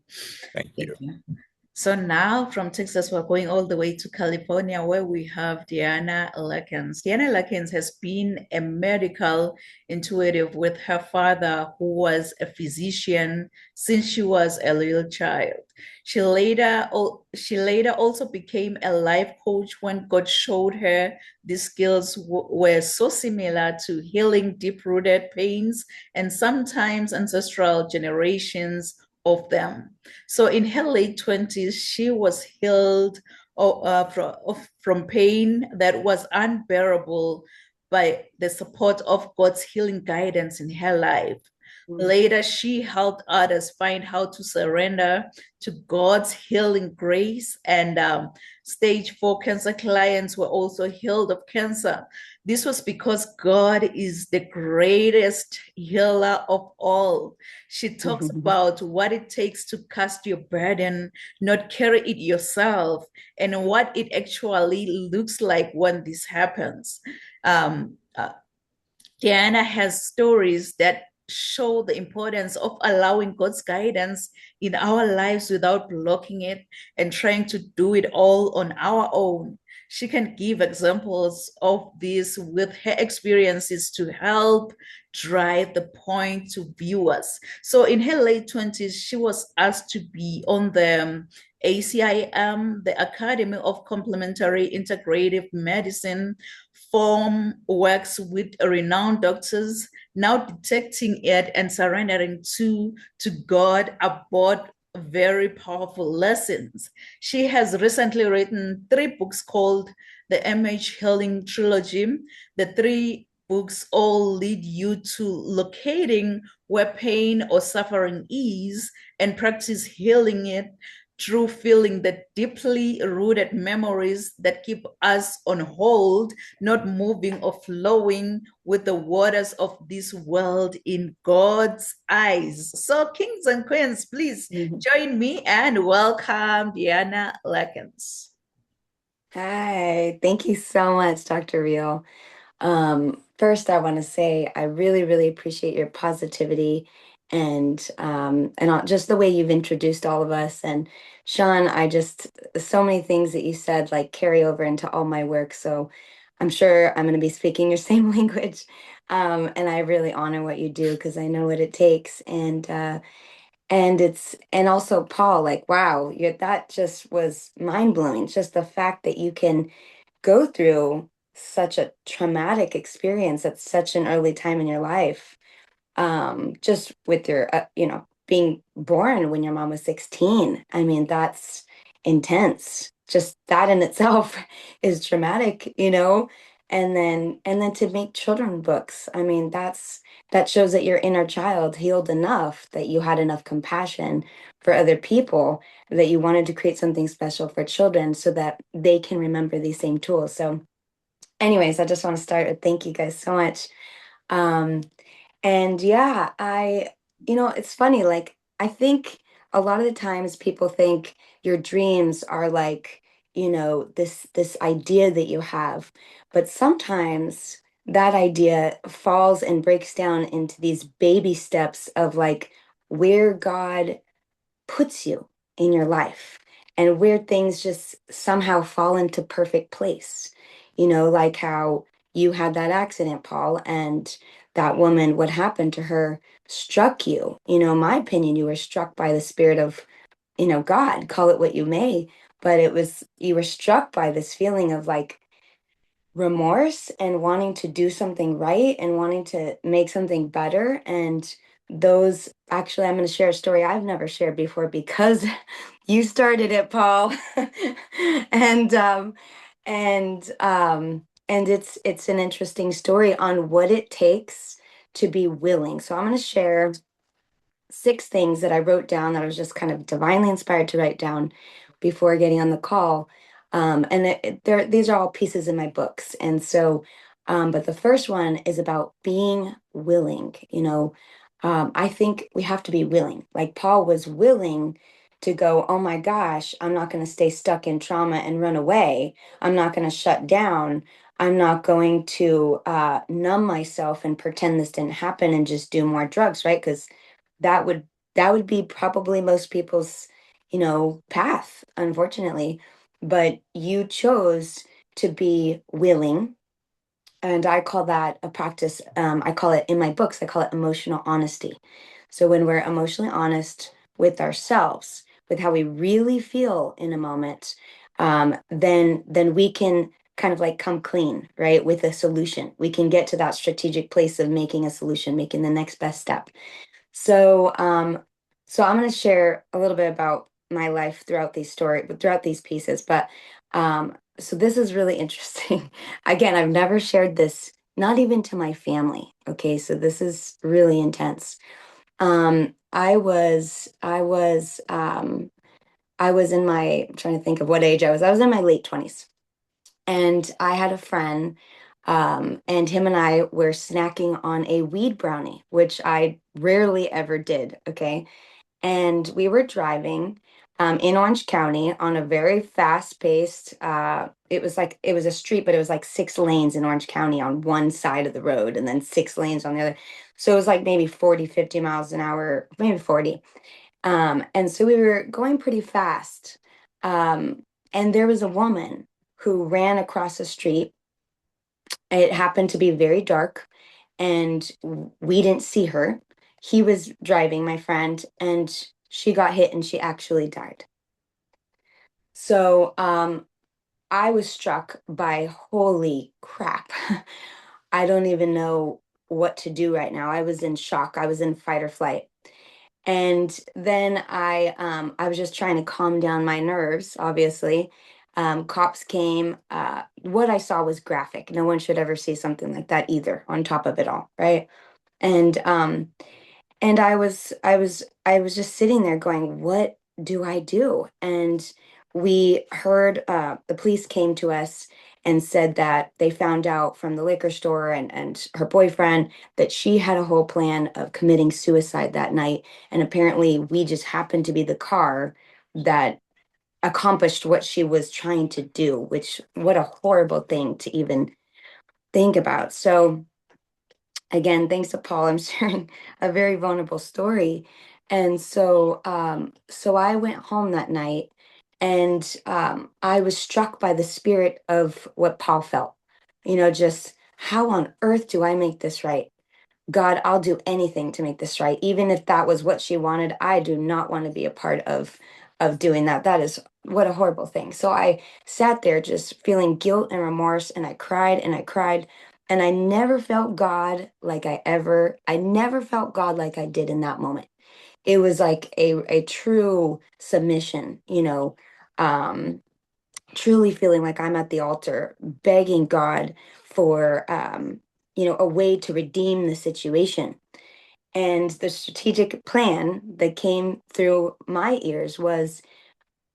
Thank you. Thank you. So now from Texas, we're going all the way to California, where we have Deanna Lakens. Deanna Lakens has been a medical intuitive with her father, who was a physician since she was a little child. She later also became a life coach when God showed her these skills were so similar to healing deep-rooted pains and sometimes ancestral generations of them. So in her late 20s, she was healed from pain that was unbearable by the support of God's healing guidance in her life. Later, she helped others find how to surrender to God's healing grace, and stage 4 cancer clients were also healed of cancer. This was because God is the greatest healer of all. She talks about what it takes to cast your burden, not carry it yourself, and what it actually looks like when this happens. Diana has stories that show the importance of allowing God's guidance in our lives without blocking it and trying to do it all on our own. She can give examples of this with her experiences to help drive the point to viewers. So in her late 20s, she was asked to be on the ACIM, the Academy of Complementary Integrative Medicine. Form works with renowned doctors, now detecting it and surrendering to God about very powerful lessons. She has recently written 3 books called the MH Healing Trilogy. The 3 books all lead you to locating where pain or suffering is and practice healing it through feeling the deeply rooted memories that keep us on hold, not moving or flowing with the waters of this world in God's eyes. So, kings and queens, please join me and welcome Deanna Lakens. Hi, thank you so much, Dr. Real. First, I want to say I really, really appreciate your positivity and just the way you've introduced all of us. And Sean, so many things that you said like carry over into all my work. So I'm sure I'm going to be speaking your same language. And I really honor what you do because I know what it takes. And also Paul, like, wow, that just was mind blowing. Just the fact that you can go through such a traumatic experience at such an early time in your life. Just with your, being born when your mom was 16. I mean, that's intense. Just that in itself is traumatic, and then to make children books. I mean, that shows that your inner child healed enough, that you had enough compassion for other people, that you wanted to create something special for children so that they can remember these same tools. So anyways, I just want to start with thank you guys so much. Um, and yeah, it's funny, like, I think a lot of the times people think your dreams are like, this idea that you have, but sometimes that idea falls and breaks down into these baby steps of like where God puts you in your life and where things just somehow fall into perfect place. Like how you had that accident, Paul, and that woman, what happened to her struck you. My opinion, you were struck by the spirit of, God, call it what you may, but you were struck by this feeling of like remorse and wanting to do something right and wanting to make something better. And those actually, I'm going to share a story I've never shared before because you started it, Paul. and and it's an interesting story on what it takes to be willing. So I'm going to share 6 things that I wrote down that I was just kind of divinely inspired to write down before getting on the call. These are all pieces in my books. And so, but the first one is about being willing. I think we have to be willing. Like Paul was willing to go, oh my gosh, I'm not going to stay stuck in trauma and run away. I'm not going to shut down. I'm not going to numb myself and pretend this didn't happen and just do more drugs, right? Because that would that would be probably most people's path, unfortunately. But you chose to be willing, and I call that a practice. I call it, in my books, I call it emotional honesty. So when we're emotionally honest with ourselves, with how we really feel in a moment, then we can kind of like come clean, right, with a solution. We can get to that strategic place of making a solution, making the next best step. So I'm going to share a little bit about my life throughout these pieces. But so this is really interesting. Again, I've never shared this, not even to my family. Okay, so this is really intense. I was in my, I'm trying to think of what age I was. I was in my late 20s, and I had a friend, and him and I were snacking on a weed brownie, which I rarely ever did. Okay. And we were driving in Orange County on a very fast-paced, it was a street, but it was like 6 lanes in Orange County on one side of the road and then 6 lanes on the other. So it was like maybe 40, 50 miles an hour, maybe 40. And so we were going pretty fast. And there was a woman who ran across the street. It happened to be very dark, and we didn't see her. He was driving, my friend, and she got hit and she actually died. So I was struck by holy crap. I don't even know what to do right now. I was in shock. I was in fight or flight. And then I was just trying to calm down my nerves, obviously. Cops came. What I saw was graphic. No one should ever see something like that either, on top of it all, right? And I was just sitting there going, what do I do? And we heard the police came to us and said that they found out from the liquor store and her boyfriend that she had a whole plan of committing suicide that night. And apparently we just happened to be the car that accomplished what she was trying to do, which what a horrible thing to even think about. So again, thanks to Paul, I'm sharing a very vulnerable story. And so I went home that night, and I was struck by the spirit of what Paul felt. Just how on earth do I make this right? God, I'll do anything to make this right. Even if that was what she wanted, I do not want to be a part of of doing that. That is what a horrible thing. So I sat there just feeling guilt and remorse, and I cried and I cried. And I never felt God like I never felt God like I did in that moment. It was like a true submission, truly feeling like I'm at the altar, begging God for, a way to redeem the situation. And the strategic plan that came through my ears was,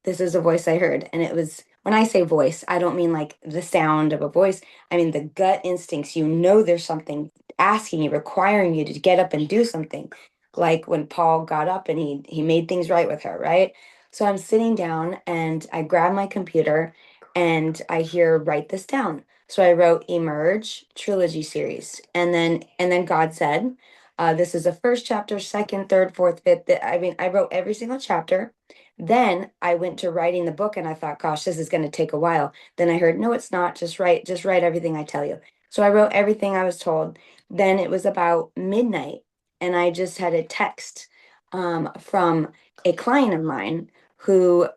this is a voice I heard. And it was, when I say voice, I don't mean like the sound of a voice. I mean the gut instincts. There's something asking you, requiring you to get up and do something. Like when Paul got up and he made things right with her, right? So I'm sitting down and I grab my computer and I hear, write this down. So I wrote Emerge trilogy series. And then God said, this is the first chapter, second, third, fourth, fifth. I wrote every single chapter. Then I went to writing the book and I thought, gosh, this is going to take a while. Then I heard, no, it's not. Just write everything I tell you. So I wrote everything I was told. Then it was about midnight and I just had a text from a client of mine who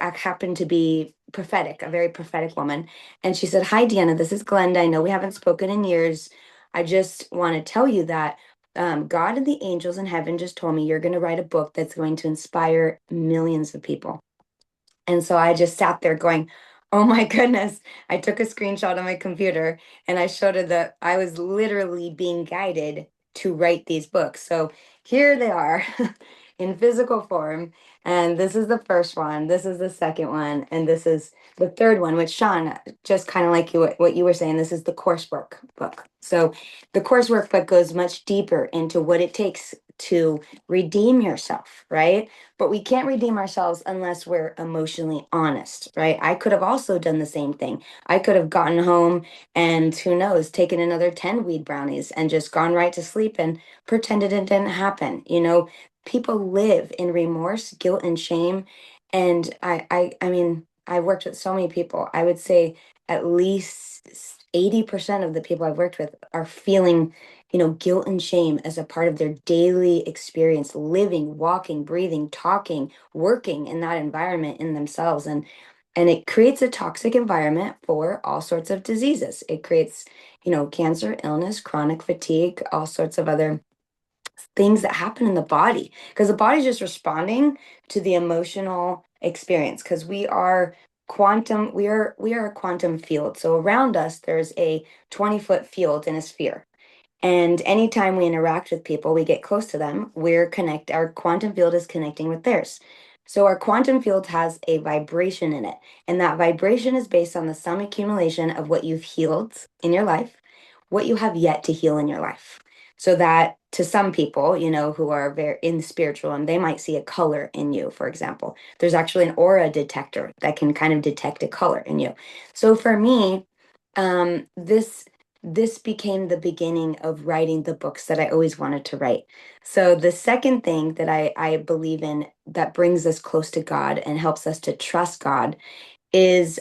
happened to be prophetic, a very prophetic woman. And she said, hi, Deanna, this is Glenda. I know we haven't spoken in years. I just want to tell you that God and the angels in heaven just told me you're going to write a book that's going to inspire millions of people. And so I just sat there going, oh my goodness. I took a screenshot on my computer and I showed her that I was literally being guided to write these books. So here they are in physical form. And this is the first one. This is the second one. And this is the third one, which Sean, just kind of like what you were saying, this is the coursework book. So the coursework book goes much deeper into what it takes to redeem yourself, right? But we can't redeem ourselves unless we're emotionally honest, right? I could have also done the same thing. I could have gotten home and who knows, taken another 10 weed brownies and just gone right to sleep and pretended it didn't happen. People live in remorse, guilt, and shame. And I mean, I worked with so many people. I would say at least 80% of the people I've worked with are feeling guilt and shame as a part of their daily experience, living, walking, breathing, talking, working in that environment in themselves. And it creates a toxic environment for all sorts of diseases. It creates, cancer, illness, chronic fatigue, all sorts of other things that happen in the body because the body's just responding to the emotional experience because we are a quantum field. So around us there's a 20-foot field in a sphere. And anytime we interact with people, we get close to them, our quantum field is connecting with theirs. So our quantum field has a vibration in it. And that vibration is based on the sum accumulation of what you've healed in your life, what you have yet to heal in your life. So that to some people, who are very in the spiritual, and they might see a color in you, for example. There's actually an aura detector that can kind of detect a color in you. So for me, this became the beginning of writing the books that I always wanted to write. So the second thing that I believe in that brings us close to God and helps us to trust God is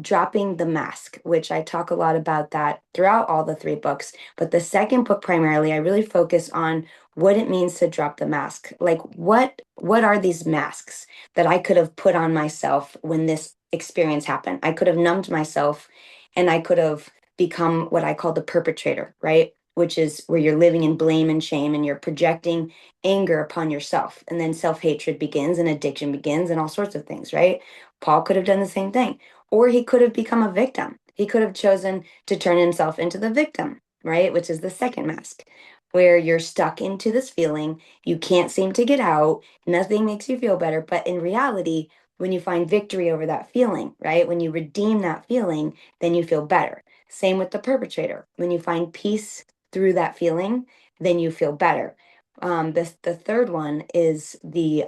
dropping the mask, which I talk a lot about that throughout all the three books. But the second book primarily, I really focus on what it means to drop the mask. Like what are these masks that I could have put on myself when this experience happened? I could have numbed myself and I could have become what I call the perpetrator, right? Which is where you're living in blame and shame and you're projecting anger upon yourself. And then self-hatred begins and addiction begins and all sorts of things, right? Paul could have done the same thing. Or he could have become a victim. He could have chosen to turn himself into the victim, right? Which is the second mask, where you're stuck into this feeling. You can't seem to get out. Nothing makes you feel better. But in reality, when you find victory over that feeling, right? When you redeem that feeling, then you feel better. Same with the perpetrator. When you find peace through that feeling, then you feel better. The third one is the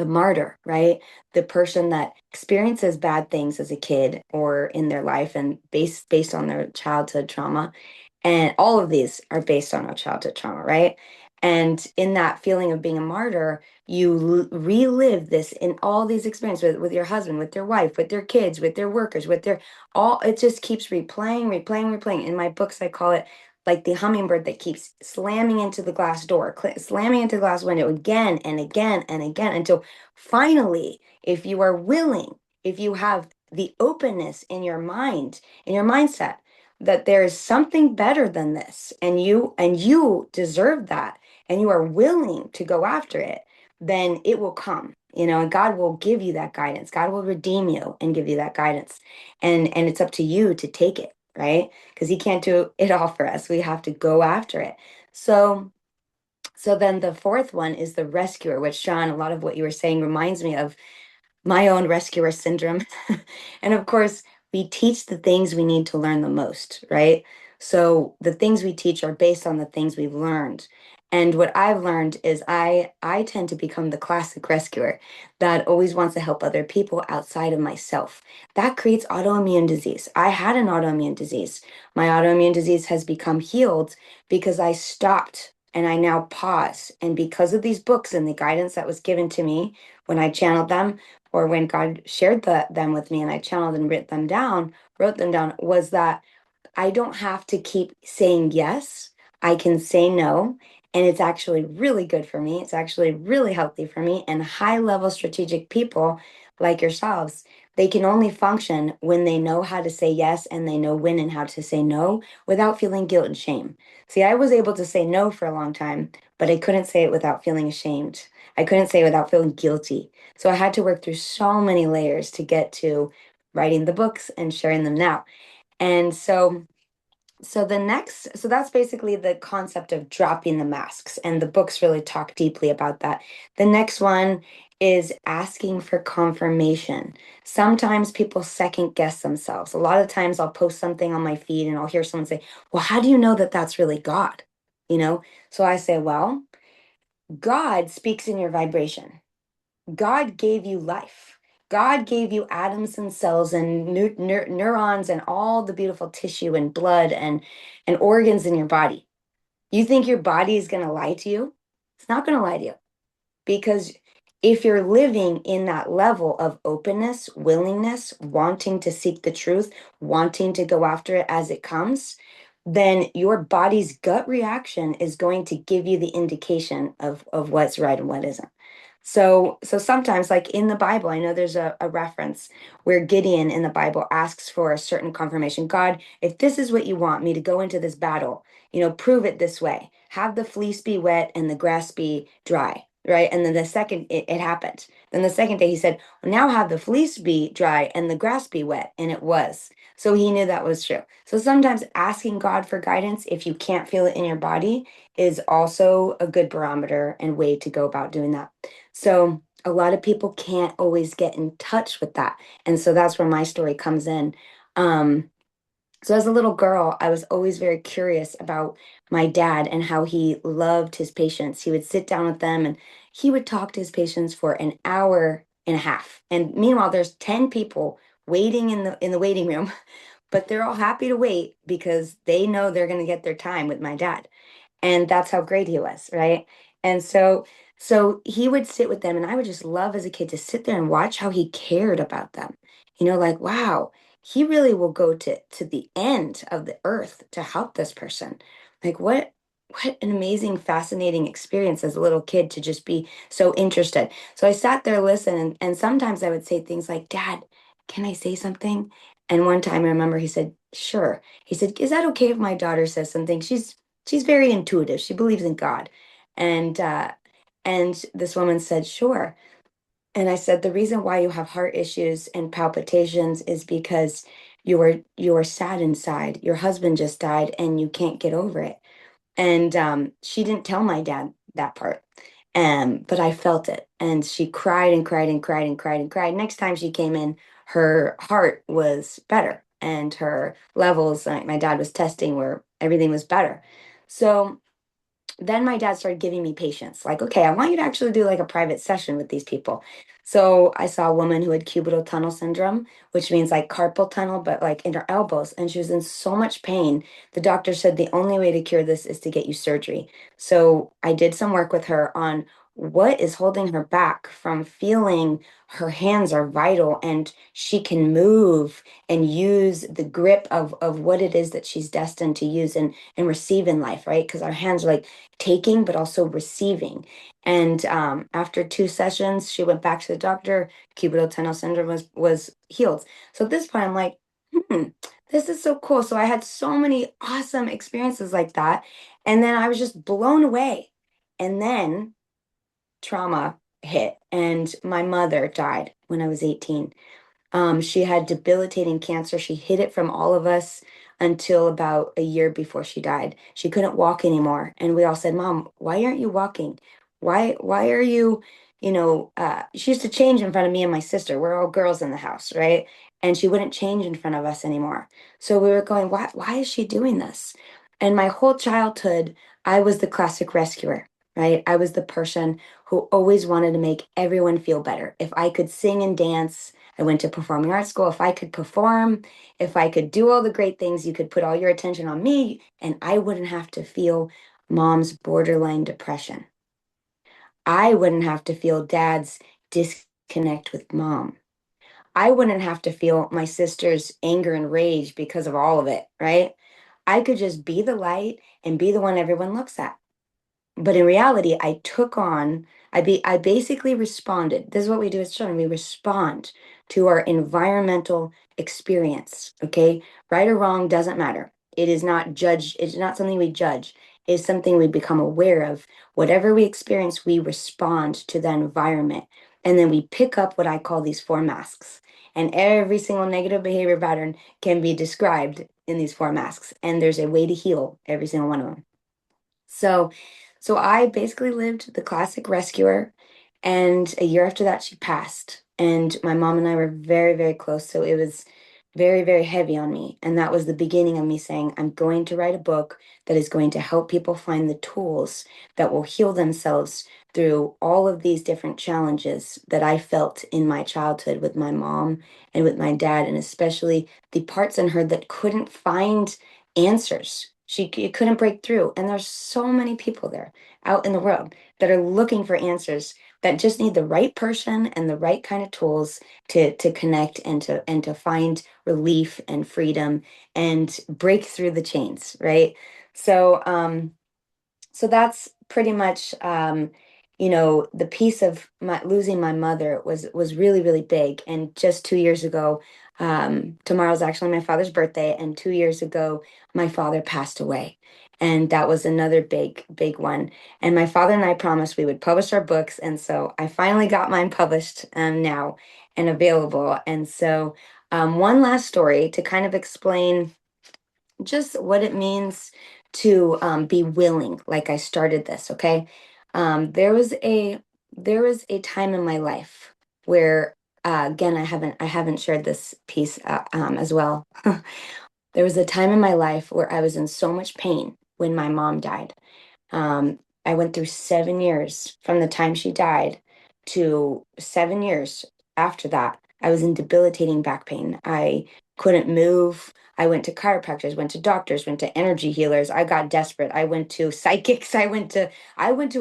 martyr, right? The person that experiences bad things as a kid or in their life and based on their childhood trauma. And all of these are based on our childhood trauma, right? And in that feeling of being a martyr, you relive this in all these experiences with your husband, with your wife, with their kids, with their workers, with their all. It just keeps replaying. In my books, I call it like the hummingbird that keeps slamming into the glass door, slamming into the glass window again and again and again until finally, if you are willing, if you have the openness in your mind, in your mindset, that there is something better than this, and you deserve that, and you are willing to go after it, then it will come, and God will give you that guidance. God will redeem you and give you that guidance. And it's up to you to take it, right? Because he can't do it all for us. We have to go after it. So then the fourth one is the rescuer, which, Sean, a lot of what you were saying reminds me of my own rescuer syndrome. And of course, we teach the things we need to learn the most, right? So the things we teach are based on the things we've learned. And what I've learned is I tend to become the classic rescuer that always wants to help other people outside of myself. That creates autoimmune disease. I had an autoimmune disease. My autoimmune disease has become healed because I stopped and I now pause. And because of these books and the guidance that was given to me when I channeled them, or when God shared them with me and I channeled and wrote them down, was that I don't have to keep saying yes. I can say no. And it's actually really good for me. It's actually really healthy for me. And high level strategic people like yourselves, they can only function when they know how to say yes and they know when and how to say no without feeling guilt and shame. See, I was able to say no for a long time, but I couldn't say it without feeling ashamed. I couldn't say it without feeling guilty. So I had to work through so many layers to get to writing the books and sharing them now. And so that's basically the concept of dropping the masks, and the books really talk deeply about that. The next one is asking for confirmation. Sometimes people second guess themselves. A lot of times I'll post something on my feed and I'll hear someone say, "Well, how do you know that that's really God?" You know? So I say, "Well, God speaks in your vibration. God gave you life. God gave you atoms and cells and neurons and all the beautiful tissue and blood and organs in your body. You think your body is going to lie to you? It's not going to lie to you, because if you're living in that level of openness, willingness, wanting to seek the truth, wanting to go after it as it comes, then your body's gut reaction is going to give you the indication of what's right and what isn't. So sometimes, like in the Bible, I know there's a reference where Gideon in the Bible asks for a certain confirmation. God, if this is what you want me to go into this battle, prove it this way. Have the fleece be wet and the grass be dry, right? And then the second it happened. Then the second day he said, well, now have the fleece be dry and the grass be wet. And it was. So he knew that was true. So sometimes asking God for guidance, if you can't feel it in your body, is also a good barometer and way to go about doing that. So a lot of people can't always get in touch with that. And so that's where my story comes in. So as a little girl, I was always very curious about my dad and how he loved his patients. He would sit down with them and he would talk to his patients for an hour and a half. And meanwhile, there's 10 people waiting in the waiting room, but they're all happy to wait because they know they're going to get their time with my dad. And that's how great he was, right? And so he would sit with them, and I would just love as a kid to sit there and watch how he cared about them. Like, wow, he really will go to the end of the earth to help this person. Like, what an amazing, fascinating experience as a little kid to just be so interested. So I sat there listening, and sometimes I would say things like, Dad, can I say something? And one time I remember he said, sure. He said, is that okay if my daughter says something? She's very intuitive. She believes in God. And this woman said, sure. And I said, the reason why you have heart issues and palpitations is because you're sad inside. Your husband just died and you can't get over it. And she didn't tell my dad that part. But I felt it. And she cried and cried and cried and cried and cried. Next time she came in, her heart was better and her levels, my dad was testing, where everything was better. So then my dad started giving me patience. Like, okay, I want you to actually do like a private session with these people. So I saw a woman who had cubital tunnel syndrome, which means like carpal tunnel, but like in her elbows. And she was in so much pain. The doctor said the only way to cure this is to get you surgery. So I did some work with her on what is holding her back from feeling her hands are vital and she can move and use the grip of what it is that she's destined to use and receive in life, right? Because our hands are like taking but also receiving. And after 2 sessions, she went back to the doctor. Cubital tunnel syndrome was healed. So at this point, I'm like, this is so cool. So I had so many awesome experiences like that. And then I was just blown away. And then trauma hit, and my mother died when I was 18. She had debilitating cancer. She hid it from all of us until about a year before she died. She couldn't walk anymore. And we all said, Mom, why aren't you walking? Why are you, she used to change in front of me and my sister. We're all girls in the house, right? And she wouldn't change in front of us anymore. So we were going, why is she doing this? And my whole childhood, I was the classic rescuer, right? I was the person who always wanted to make everyone feel better. If I could sing and dance, I went to performing arts school. If I could perform, if I could do all the great things, you could put all your attention on me and I wouldn't have to feel mom's borderline depression. I wouldn't have to feel dad's disconnect with mom. I wouldn't have to feel my sister's anger and rage because of all of it, right? I could just be the light and be the one everyone looks at. But in reality, I basically responded. This is what we do as children. We respond to our environmental experience. Okay. Right or wrong doesn't matter. It's not something we judge. It's something we become aware of. Whatever we experience, we respond to the environment. And then we pick up what I call these 4 masks. And every single negative behavior pattern can be described in these 4 masks. And there's a way to heal every single one of them. So I basically lived the classic rescuer, and a year after that, she passed. And my mom and I were very, very close. So it was very, very heavy on me. And that was the beginning of me saying, I'm going to write a book that is going to help people find the tools that will heal themselves through all of these different challenges that I felt in my childhood with my mom and with my dad, and especially the parts in her that couldn't find answers. She couldn't break through. And there's so many people there out in the world that are looking for answers, that just need the right person and the right kind of tools to connect and to find relief and freedom and break through the chains, right? So that's pretty much the piece of my losing my mother was really, really big. And just 2 years ago, tomorrow's actually my father's birthday, and 2 years ago my father passed away. And that was another big, big one. And my father and I promised we would publish our books. And so I finally got mine published now and available. And so one last story to kind of explain just what it means to be willing, like I started this. Okay. There was a time in my life where again, I haven't shared this piece as well. There was a time in my life where I was in so much pain when my mom died. I went through 7 years from the time she died to 7 years after that. I was in debilitating back pain. I couldn't move. I went to chiropractors, went to doctors, went to energy healers. I got desperate. I went to psychics. I went to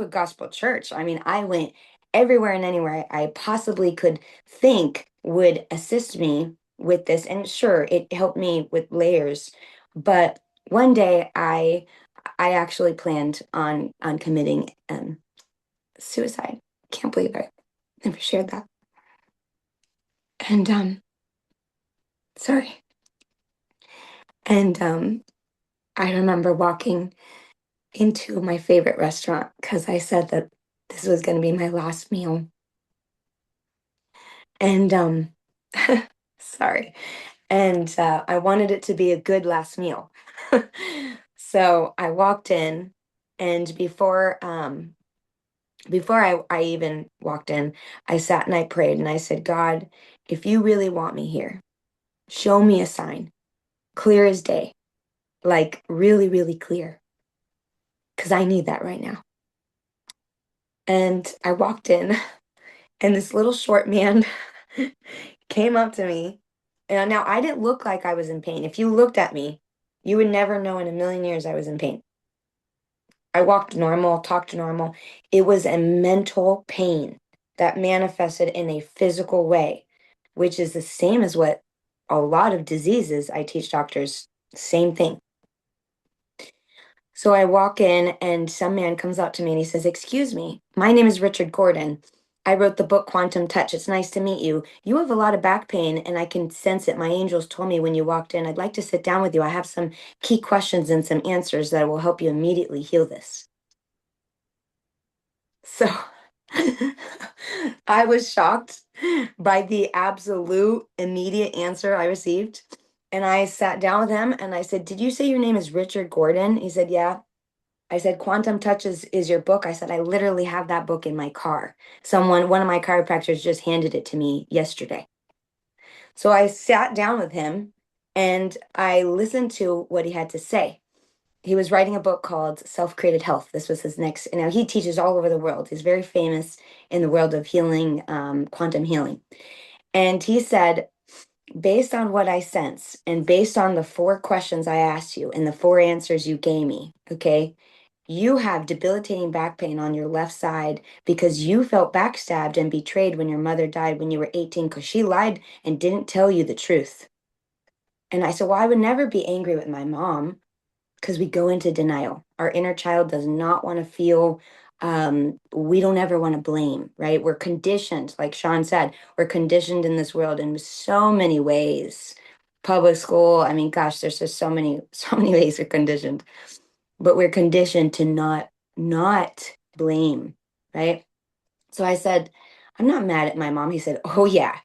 a gospel church. I mean, I went everywhere and anywhere I possibly could think would assist me with this. And sure, it helped me with layers. But one day I actually planned on committing suicide. Can't believe I never shared that. And sorry. And I remember walking into my favorite restaurant because I said that this was going to be my last meal. And sorry. And I wanted it to be a good last meal. So I walked in, and before I even walked in, I sat and I prayed and I said, God, if you really want me here, show me a sign, clear as day, like really, really clear, because I need that right now. And I walked in, and this little short man came up to me. And now I didn't look like I was in pain. If you looked at me, you would never know in a million years I was in pain. I walked normal, talked normal. It was a mental pain that manifested in a physical way, which is the same as what a lot of diseases I teach doctors, same thing. So I walk in and some man comes up to me and he says, "Excuse me, my name is Richard Gordon. I wrote the book Quantum Touch. It's nice to meet you. You have a lot of back pain and I can sense it. My angels told me when you walked in. I'd like to sit down with you. I have some key questions and some answers that will help you immediately heal this." So I was shocked by the absolute immediate answer I received. And I sat down with him and I said, "Did you say your name is Richard Gordon?" He said, "Yeah." I said, "Quantum Touch is your book." I said, "I literally have that book in my car. One of my chiropractors just handed it to me yesterday." So I sat down with him and I listened to what he had to say. He was writing a book called Self-Created Health. This was his next, you know, he teaches all over the world. He's very famous in the world of healing, quantum healing. And he said, based on what I sense and based on the 4 questions I asked you and the 4 answers you gave me, okay, you have debilitating back pain on your left side because you felt backstabbed and betrayed when your mother died when you were 18 because she lied and didn't tell you the truth. And I said, "Well, I would never be angry with my mom because we go into denial. Our inner child does not want to feel, we don't ever want to blame, right? We're conditioned, like Sean said, we're conditioned in this world in so many ways. Public school, I mean, gosh, there's just so many ways we're conditioned, but we're conditioned to not blame, right? So I said, "I'm not mad at my mom." He said, "Oh yeah,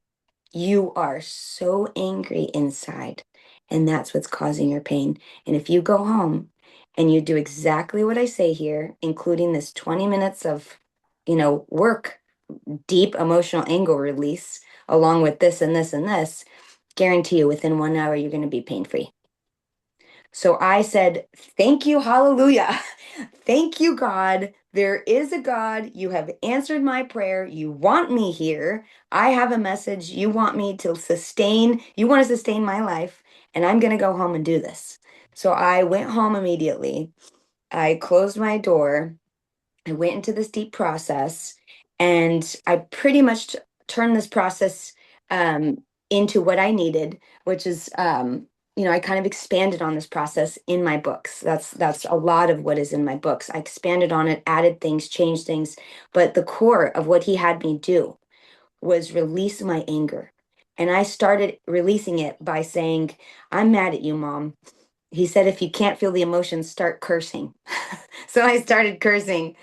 you are so angry inside, and that's what's causing your pain. And if you go home and you do exactly what I say here, including this 20 minutes of, work, deep emotional anger release, along with this and this and this, guarantee you within 1 hour, you're going to be pain free." So I said, "Thank you, hallelujah." Thank you, God. There is a God. You have answered my prayer. You want me here. I have a message. You want me to sustain, you want to sustain my life, and I'm going to go home and do this. So I went home immediately. I closed my door. I went into this deep process, and I pretty much turned this process into what I needed, which is, I kind of expanded on this process in my books. That's a lot of what is in my books. I expanded on it, added things, changed things, but the core of what he had me do was release my anger. And I started releasing it by saying, "I'm mad at you, Mom." He said, "If you can't feel the emotions, start cursing." So I started cursing,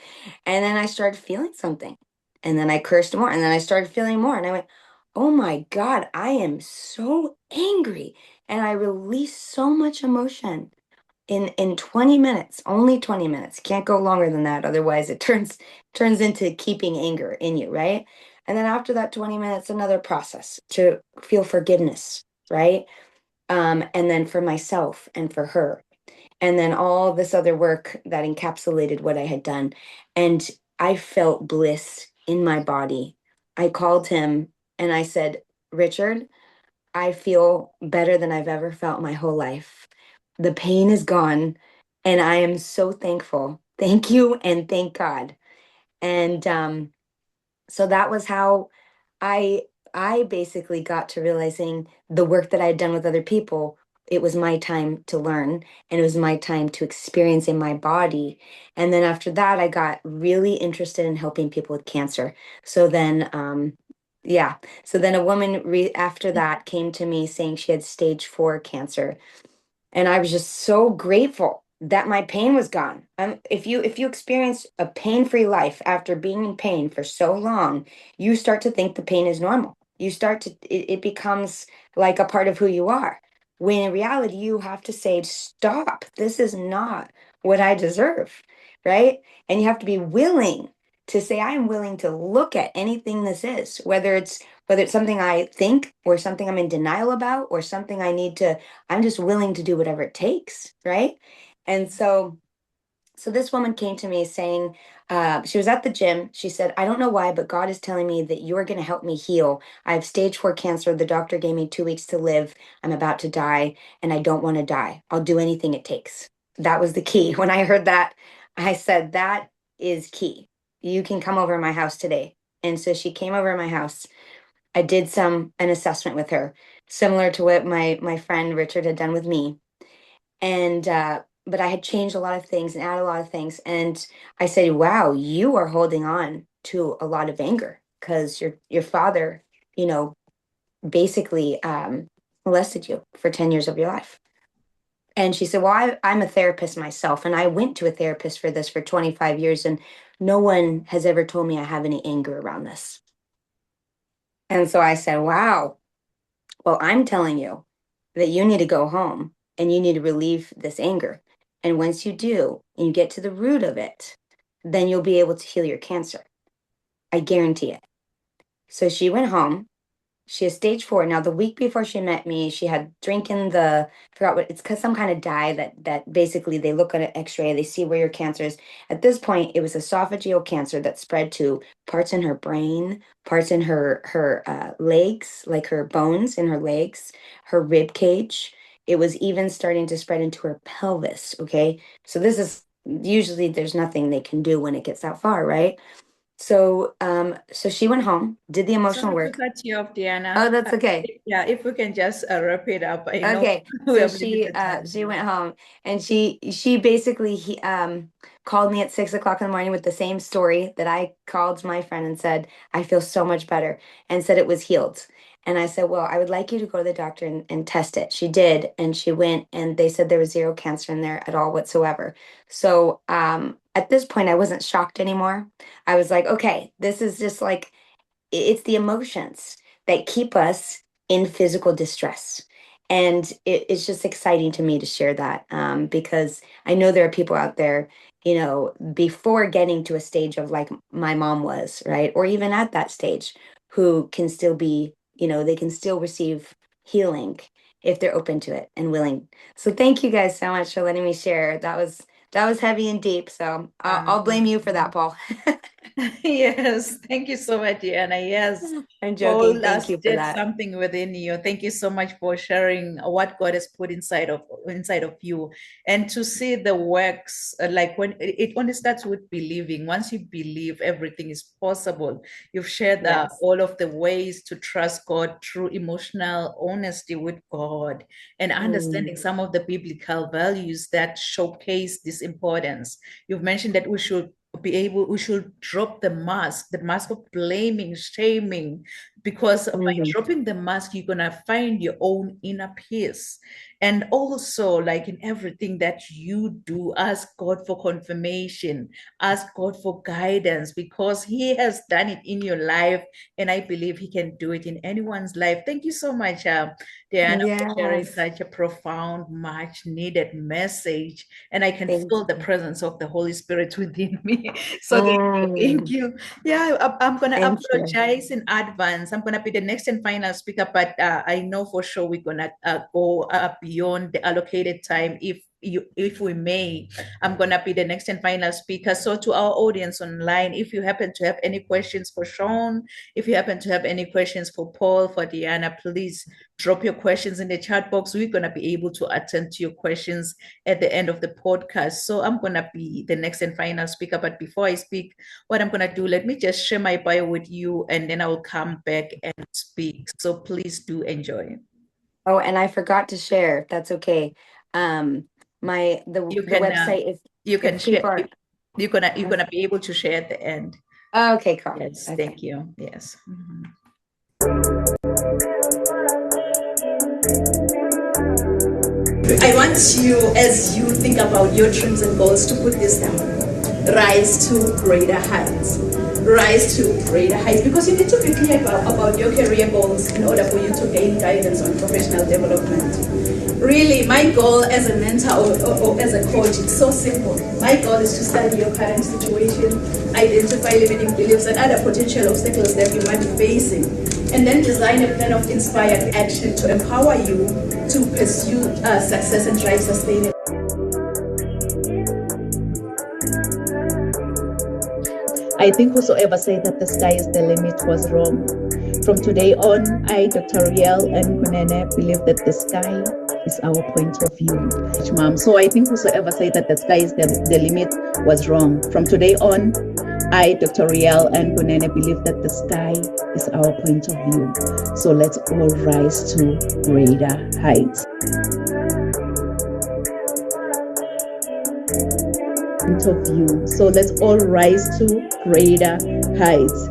and then I started feeling something. And then I cursed more. And then I started feeling more. And I went, "Oh my God, I am so angry." And I released so much emotion in 20 minutes, only 20 minutes. Can't go longer than that. Otherwise it turns into keeping anger in you, right? And then after that 20 minutes, another process to feel forgiveness, right? And then for myself and for her, and then all this other work that encapsulated what I had done. And I felt bliss in my body. I called him and I said, "Richard, I feel better than I've ever felt my whole life. The pain is gone, and I am so thankful. Thank you and thank God." And so that was how I I basically got to realizing the work that I had done with other people. It was my time to learn, and it was my time to experience in my body. And then after that, I got really interested in helping people with cancer. So then, yeah. So then a woman after that came to me saying she had stage 4 cancer, and I was just so grateful that my pain was gone. If you experience a pain-free life after being in pain for so long, you start to think the pain is normal. You start to it becomes like a part of who you are. When in reality, you have to say, "Stop. This is not what I deserve." Right? And you have to be willing to say, "I am willing to look at anything this is, whether it's something I think or something I'm in denial about or something I'm just willing to do whatever it takes," right? And so this woman came to me saying, she was at the gym. She said, "I don't know why, but God is telling me that you're going to help me heal. I have stage 4 cancer. The doctor gave me 2 weeks to live. I'm about to die, and I don't want to die. I'll do anything it takes." That was the key. When I heard that, I said, that is key. You can come over to my house today. And so she came over to my house. I did an assessment with her, similar to what my friend Richard had done with me. And but I had changed a lot of things and added a lot of things. And I said, wow, you are holding on to a lot of anger because your father, you know, basically molested you for 10 years of your life. And she said, well, I'm a therapist myself, and I went to a therapist for this for 25 years, and no one has ever told me I have any anger around this. And so I said, wow, well, I'm telling you that you need to go home and you need to relieve this anger. And once you do, and you get to the root of it, then you'll be able to heal your cancer. I guarantee it. So she went home. She has stage 4. Now, the week before she met me, she had drinking I forgot what, it's because some kind of dye that basically they look at an x-ray, they see where your cancer is. At this point, it was esophageal cancer that spread to parts in her brain, parts in her legs, like her bones in her legs, her rib cage. It was even starting to spread into her pelvis, okay? So this is, usually there's nothing they can do when it gets that far, right? So so she went home, did the emotional Sorry work. to cut you off, Deanna. Oh, that's okay. Yeah, if we can just wrap it up. I know Okay. we So have limited time. she went home, and she basically called me at 6 o'clock in the morning with the same story that I called my friend and said, I feel so much better, and said it was healed. And I said, well, I would like you to go to the doctor and test it. She did, and she went, and they said there was zero cancer in there at all whatsoever. So at this point, I wasn't shocked anymore. I was like, okay, this is just like, it's the emotions that keep us in physical distress. And it's just exciting to me to share that because I know there are people out there, you know, before getting to a stage of like my mom was, right? Or even at that stage, who can still be, you know, they can still receive healing if they're open to it and willing. So thank you guys so much for letting me share. That was heavy and deep. So I'll blame you for that, Paul. Yes, thank you so much, Deanna. Yes, I'm joking. Paul Thank you for did that. something within you. Thank you so much for sharing what God has put inside of you, and to see the works. Like when it only starts with believing. Once you believe, everything is possible. You've shared Yes. all of the ways to trust God through emotional honesty with God and understanding some of the biblical values that showcase this importance. You've mentioned that we should drop the mask of blaming, shaming, because by dropping the mask, you're gonna find your own inner peace. And also, like in everything that you do, ask God for confirmation, ask God for guidance, because He has done it in your life, and I believe He can do it in anyone's life. Thank you so much, Deanna, for sharing Yes. such a profound, much needed message. And I can Thank feel the you. presence of the Holy Spirit within me. So thank you. Yeah, I'm gonna Thank you. apologize in advance. I'm gonna be the next and final speaker, but I know for sure we're gonna go beyond the allocated time if we may. I'm gonna be the next and final speaker. So to our audience online, if you happen to have any questions for Sean, if you happen to have any questions for Paul, for Deanna, please drop your questions in the chat box. We're gonna be able to attend to your questions at the end of the podcast. So I'm gonna be the next and final speaker. But before I speak, what I'm gonna do, let me just share my bio with you, and then I will come back and speak. So please do enjoy. Oh, and I forgot to share. That's okay. The website is, you can share. people are, You're gonna be able to share at the end. oh, okay, cool. Yes, Okay. thank you. Yes. I want you, as you think about your dreams and goals, to put this down. Rise to greater heights. Rise to greater heights. Because you need to be clear about your career goals in order for you to gain guidance on professional development. Really, my goal as a mentor or as a coach, it's so simple. My goal is to study your current situation, identify limiting beliefs and other potential obstacles that you might be facing, and then design a plan of inspired action to empower you to pursue success and drive sustainable. I think whosoever said that the sky is the limit was wrong. From today on, I, Dr. Riel and Kunene, believe that the sky is our point of view. Mom. So I think whosoever said that the sky is the limit was wrong. From today on, I, Dr. Riel and Kunene, believe that the sky is our point of view. So let's all rise to greater heights. Point of view. So let's all rise to greater heights.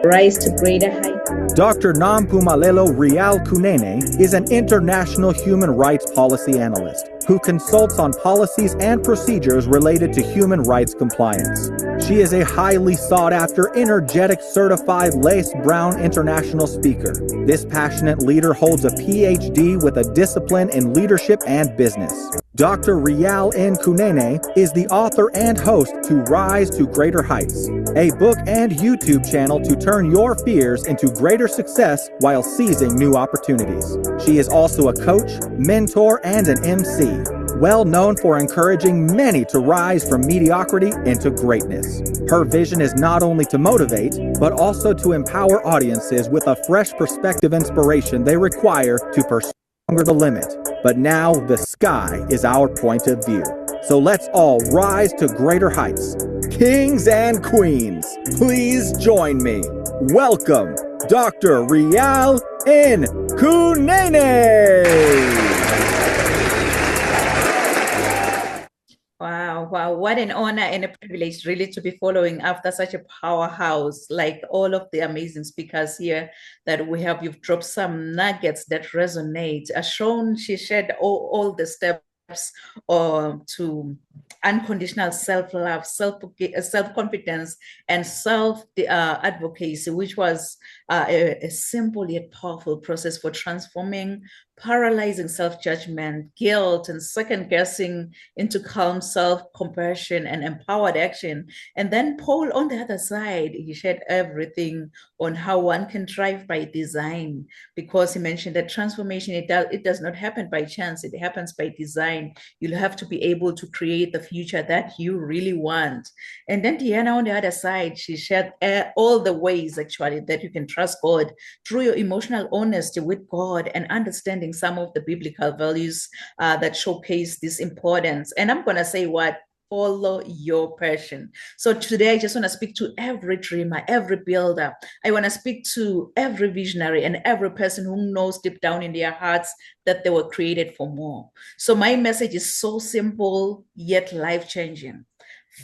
Rise to greater heights. Dr. Nampumelelo Rial Kunene is an international human rights policy analyst who consults on policies and procedures related to human rights compliance. She is a highly sought-after, energetic, certified Lace Brown international speaker. This passionate leader holds a PhD with a discipline in leadership and business. Dr. Rial N. Kunene is the author and host to Rise to Greater Heights, a book and YouTube channel to turn your fears into greater success while seizing new opportunities. She is also a coach, mentor, and an MC, well known for encouraging many to rise from mediocrity into greatness. Her vision is not only to motivate, but also to empower audiences with a fresh perspective inspiration they require to pursue the limit. But now the sky is our point of view. So let's all rise to greater heights. Kings and queens, please join me. Welcome, Dr. Rial N. Kunene. Wow, what an honor and a privilege really to be following after such a powerhouse, like all of the amazing speakers here that we have. You've dropped some nuggets that resonate. As shown, she shared all the steps to unconditional self-love, self-confidence, and self-advocacy, which was a simple yet powerful process for transforming paralyzing self-judgment, guilt, and second-guessing into calm self-compassion and empowered action. And then Paul, on the other side, he shared everything on how one can thrive by design, because he mentioned that transformation, it does not happen by chance, it happens by design. You'll have to be able to create the future that you really want. And then Deanna, on the other side, she shared all the ways actually that you can trust God through your emotional honesty with God and understanding some of the biblical values that showcase this importance. And I'm going to say what? Follow your passion. So today I just want to speak to every dreamer, every builder. I want to speak to every visionary and every person who knows deep down in their hearts that they were created for more. So my message is so simple yet life-changing.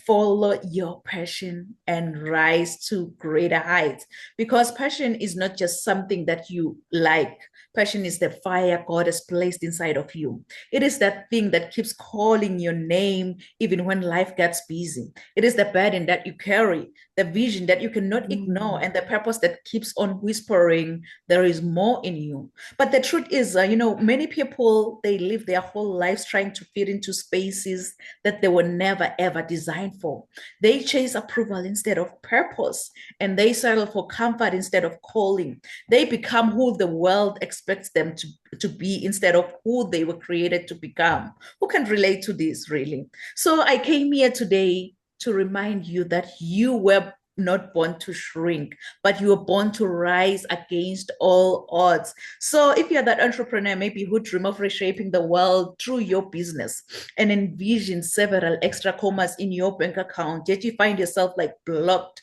Follow your passion and rise to greater heights, because passion is not just something that you like. Passion is the fire God has placed inside of you. It is that thing that keeps calling your name even when life gets busy. It is the burden that you carry, the vision that you cannot ignore, and the purpose that keeps on whispering, there is more in you. But the truth is, many people, they live their whole lives trying to fit into spaces that they were never, ever designed for. They chase approval instead of purpose, and they settle for comfort instead of calling. They become who the world expects them to be instead of who they were created to become. Who can relate to this, really? So I came here today to remind you that you were not born to shrink, but you were born to rise against all odds. So if you're that entrepreneur, maybe who dream of reshaping the world through your business and envision several extra commas in your bank account, yet you find yourself like blocked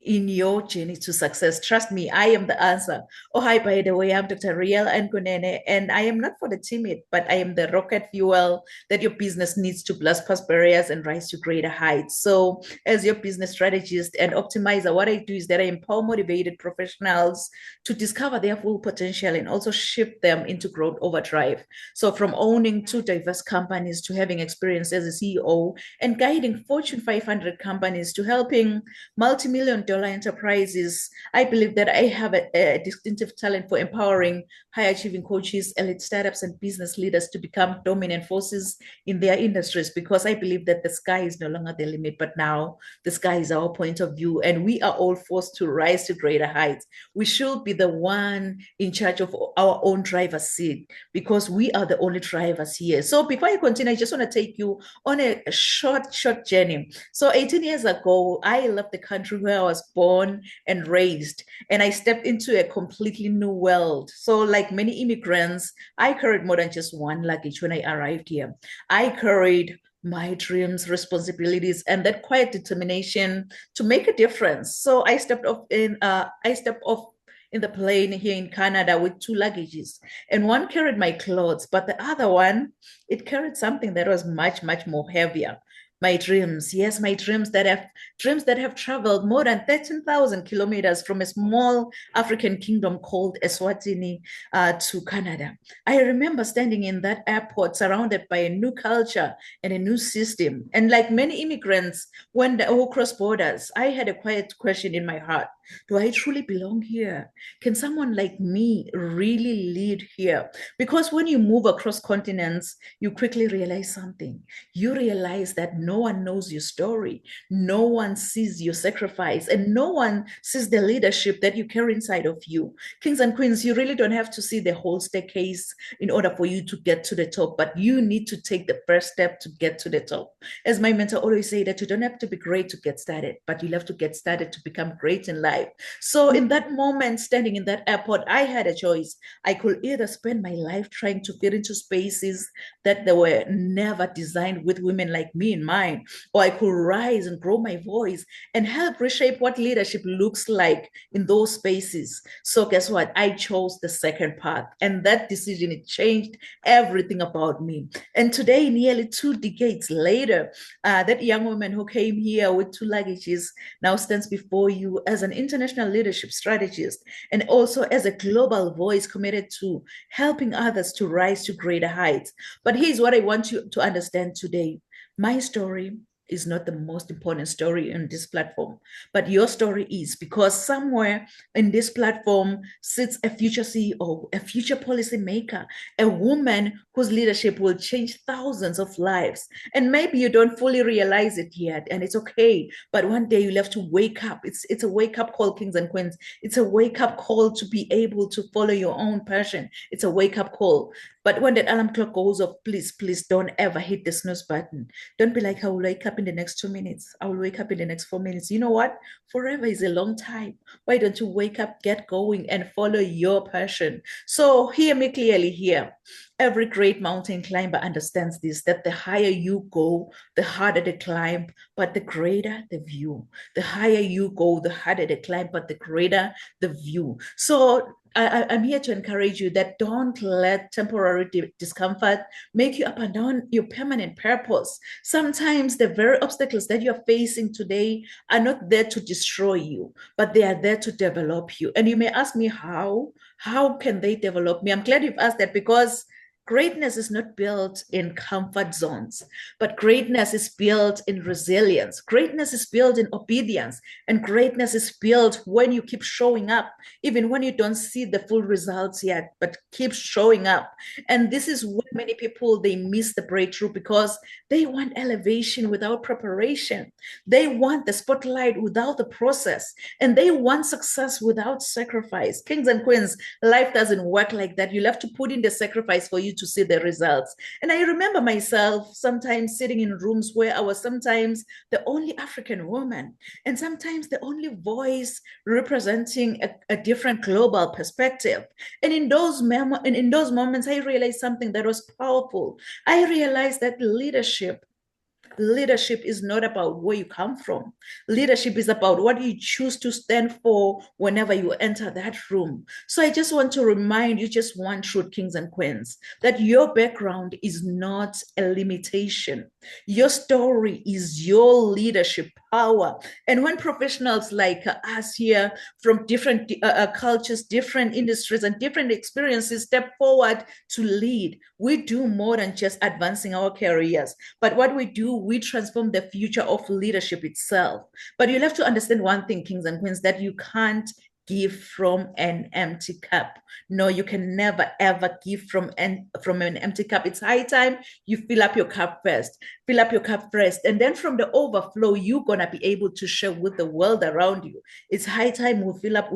in your journey to success, trust me, I am the answer. Oh, hi, by the way, I'm Dr. Riel N. Kunene, and I am not for the timid, but I am the rocket fuel that your business needs to blast past barriers and rise to greater heights. So as your business strategist and optimizer, what I do is that I empower motivated professionals to discover their full potential and also shift them into growth overdrive. So from owning 2 diverse companies to having experience as a CEO and guiding Fortune 500 companies to helping multi-million-dollar Jola Enterprises, I believe that I have a distinctive talent for empowering high-achieving coaches, elite startups, and business leaders to become dominant forces in their industries, because I believe that the sky is no longer the limit, but now the sky is our point of view, and we are all forced to rise to greater heights. We should be the one in charge of our own driver's seat, because we are the only drivers here. So before I continue, I just want to take you on a short journey. So 18 years ago, I left the country where I was born and raised, and I stepped into a completely new world. So like many immigrants, I carried more than just one luggage when I arrived here. I carried my dreams, responsibilities, and that quiet determination to make a difference. So I stepped off in the plane here in Canada with 2 luggages, and one carried my clothes, but the other one, it carried something that was much more heavier. My dreams, yes, my dreams that have traveled more than 13,000 kilometers from a small African kingdom called Eswatini to Canada. I remember standing in that airport surrounded by a new culture and a new system. And like many immigrants who cross borders, I had a quiet question in my heart. Do I truly belong here? Can someone like me really lead here? Because when you move across continents, you quickly realize something. You realize that no one knows your story. No one sees your sacrifice, and no one sees the leadership that you carry inside of you. Kings and queens, you really don't have to see the whole staircase in order for you to get to the top, but you need to take the first step to get to the top. As my mentor always say, that you don't have to be great to get started, but you have to get started to become great in life. So in that moment, standing in that airport, I had a choice. I could either spend my life trying to fit into spaces that they were never designed with women like me in mind, or I could rise and grow my voice and help reshape what leadership looks like in those spaces. So guess what? I chose the second path, and that decision, it changed everything about me. And today, nearly 2 decades later, that young woman who came here with 2 luggages now stands before you as an international leadership strategist, and also as a global voice committed to helping others to rise to greater heights. But here's what I want you to understand today. My story is not the most important story on this platform, but your story is, because somewhere in this platform sits a future CEO, a future policy maker, a woman whose leadership will change thousands of lives. And maybe you don't fully realize it yet, and it's okay, but one day you'll have to wake up. It's a wake-up call, kings and queens. It's a wake-up call to be able to follow your own passion. It's a wake-up call. But when that alarm clock goes off, please don't ever hit the snooze button. Don't be like, I will wake up in the next 2 minutes. I will wake up in the next 4 minutes. You know what? Forever is a long time. Why don't you wake up, get going, and follow your passion? So hear me clearly here. Every great mountain climber understands this, that the higher you go, the harder the climb, but the greater the view. The higher you go, the harder the climb, but the greater the view. So I'm here to encourage you that don't let temporary discomfort make you abandon your permanent purpose. Sometimes the very obstacles that you're facing today are not there to destroy you, but they are there to develop you. And you may ask me, how? How can they develop me? I'm glad you've asked that, because greatness is not built in comfort zones, but greatness is built in resilience. Greatness is built in obedience, and greatness is built when you keep showing up, even when you don't see the full results yet, but keep showing up. And this is where many people, they miss the breakthrough, because they want elevation without preparation. They want the spotlight without the process, and they want success without sacrifice. Kings and queens, life doesn't work like that. You'll have to put in the sacrifice for you to see the results. And I remember myself sometimes sitting in rooms where I was sometimes the only African woman, and sometimes the only voice representing a different global perspective. And in those moments, I realized something that was powerful. I realized that leadership is not about where you come from. Leadership is about what you choose to stand for whenever you enter that room. So I just want to remind you just one truth, kings and queens, that your background is not a limitation. Your story is your leadership power. And when professionals like us here from different cultures, different industries, and different experiences step forward to lead, we do more than just advancing our careers. But what we do, we transform the future of leadership itself. But you'll have to understand one thing, kings and queens, that you can't give from an empty cup. No, you can never ever give from an empty cup. It's high time you fill up your cup first. Fill up your cup first, and then from the overflow, you're gonna be able to share with the world around you. It's high time we fill up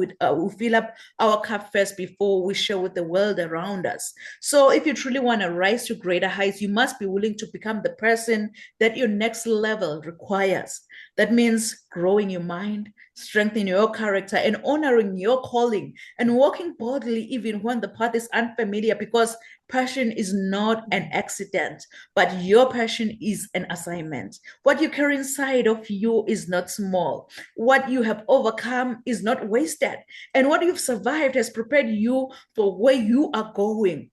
our cup first before we share with the world around us. So, if you truly want to rise to greater heights, you must be willing to become the person that your next level requires. That means growing your mind, strengthening your character, and honoring your calling, and walking boldly even when the path is unfamiliar, because passion is not an accident, but your passion is an assignment. What you carry inside of you is not small. What you have overcome is not wasted. And what you've survived has prepared you for where you are going.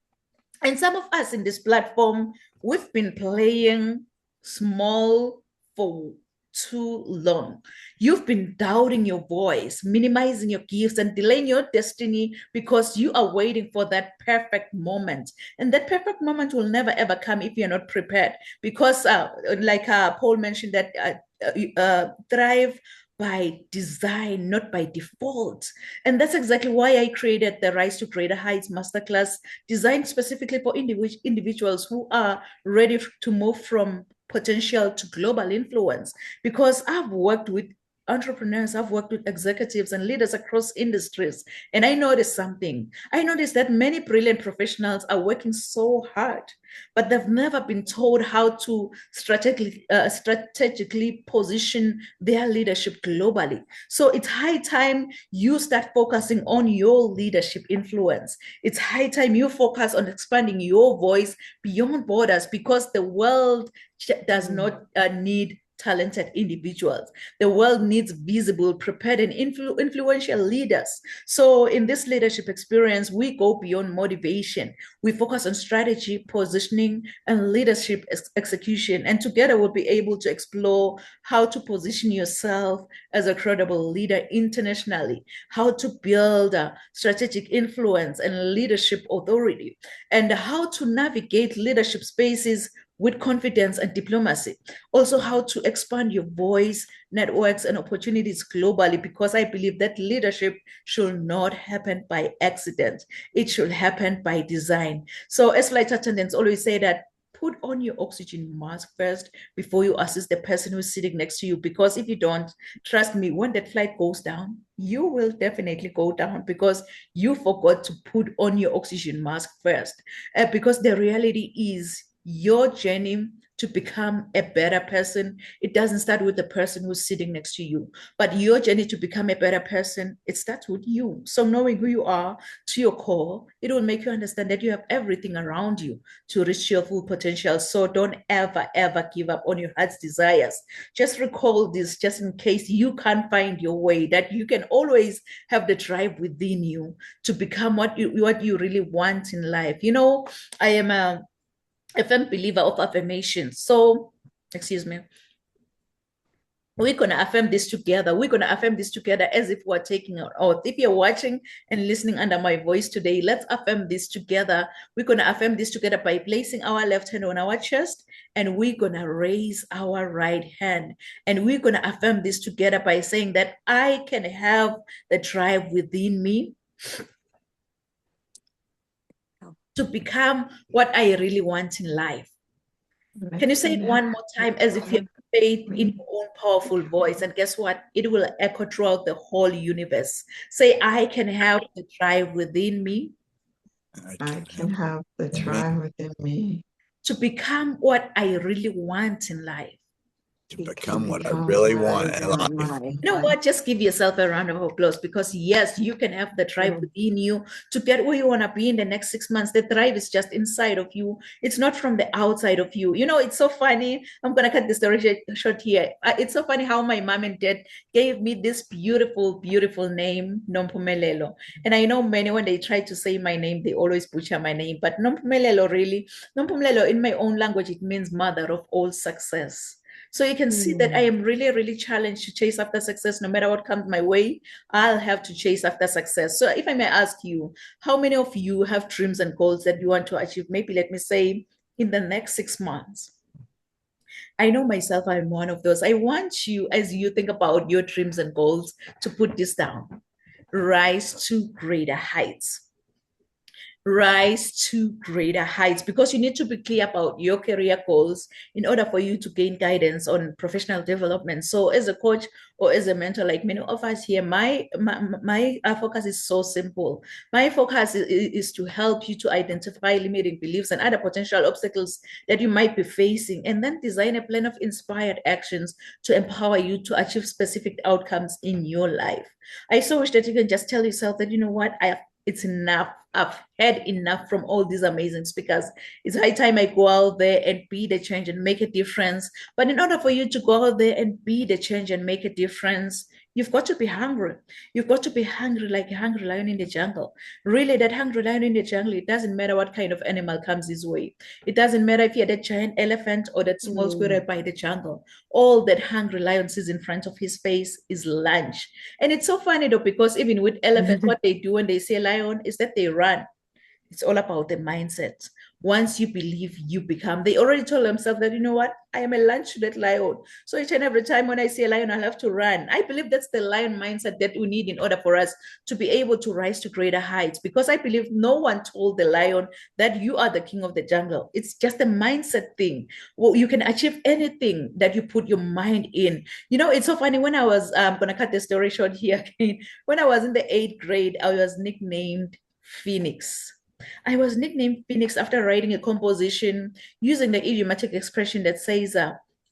And some of us in this platform, we've been playing small for too long. You've been doubting your voice, minimizing your gifts, and delaying your destiny because you are waiting for that perfect moment. And that perfect moment will never ever come if you're not prepared. Because, like Paul mentioned, that thrive by design, not by default. And that's exactly why I created the Rise to Greater Heights Masterclass, designed specifically for individuals who are ready to move from potential to global influence. Because I've worked with entrepreneurs, I've worked with executives and leaders across industries, and I noticed something. I noticed that many brilliant professionals are working so hard, but they've never been told how to strategically position their leadership globally. So it's high time you start focusing on your leadership influence. It's high time you focus on expanding your voice beyond borders, because the world does not need talented individuals. The world needs visible, prepared, and influential leaders. So in this leadership experience, we go beyond motivation. We focus on strategy, positioning, and leadership execution. And together we'll be able to explore how to position yourself as a credible leader internationally, how to build a strategic influence and leadership authority, and how to navigate leadership spaces with confidence and diplomacy. Also, how to expand your voice, networks, and opportunities globally, because I believe that leadership should not happen by accident. It should happen by design. So as flight attendants always say that, put on your oxygen mask first before you assist the person who's sitting next to you, because if you don't, trust me, when that flight goes down, you will definitely go down because you forgot to put on your oxygen mask first. Because the reality is, your journey to become a better person, it doesn't start with the person who's sitting next to you, but your journey to become a better person, it starts with you. So knowing who you are to your core, it will make you understand that you have everything around you to reach your full potential. So don't ever, ever give up on your heart's desires. Just recall this, just in case you can't find your way, that you can always have the drive within you to become what you really want in life. You know, I am a firm believer of affirmation. So, excuse me, we're going to affirm this together. We're going to affirm this together as if we're taking an oath. If you're watching and listening under my voice today, let's affirm this together. We're going to affirm this together by placing our left hand on our chest, and we're going to raise our right hand. And we're going to affirm this together by saying that I can have the drive within me to become what I really want in life. Can you say it one more time as if you have faith in your own powerful voice? And guess what? It will echo throughout the whole universe. Say, I can have the drive within me. I can have the drive within me to become what I really want in life. to become what I really want in life. You know what? Just give yourself a round of applause, because yes, you can have the drive within you to get where you want to be in the next 6 months. The drive is just inside of you. It's not from the outside of you. You know, it's so funny. I'm going to cut the story short here. It's so funny how my mom and dad gave me this beautiful, beautiful name, Nompumelelo. And I know many, when they try to say my name, they always butcher my name. But Nompumelelo, really, Nompumelelo in my own language, it means mother of all success. So you can see that I am really, really challenged to chase after success. No matter what comes my way, I'll have to chase after success. So if I may ask you, how many of you have dreams and goals that you want to achieve? Maybe let me say in the next 6 months. I know myself, I'm one of those. I want you, as you think about your dreams and goals, to put this down. Rise to greater heights. Rise to greater heights, because you need to be clear about your career goals in order for you to gain guidance on professional development. So as a coach or as a mentor, like many of us here, my focus is so simple. My focus is to help you to identify limiting beliefs and other potential obstacles that you might be facing, and then design a plan of inspired actions to empower you to achieve specific outcomes in your life. I so wish that you can just tell yourself that, you know what, it's enough. I've had enough from all these amazing speakers. It's high time I go out there and be the change and make a difference. But in order for you to go out there and be the change and make a difference, you've got to be hungry. You've got to be hungry like a hungry lion in the jungle. Really, that hungry lion in the jungle, it doesn't matter what kind of animal comes his way. It doesn't matter if you're that giant elephant or that small squirrel by the jungle. All that hungry lion sees in front of his face is lunch. And it's so funny though, because even with elephants, what they do when they say lion is that they run. It's all about the mindset. Once you believe, you become. They already told themselves that, you know what, I am a lunch to that lion. So each and every time when I see a lion, I'll have to run. I believe that's the lion mindset that we need in order for us to be able to rise to greater heights. Because I believe no one told the lion that you are the king of the jungle. It's just a mindset thing. Well, you can achieve anything that you put your mind in. You know, it's so funny. When I was, I'm going to cut the story short here again. When I was in the 8th grade, I was nicknamed Phoenix. I was nicknamed Phoenix after writing a composition using the idiomatic expression that says,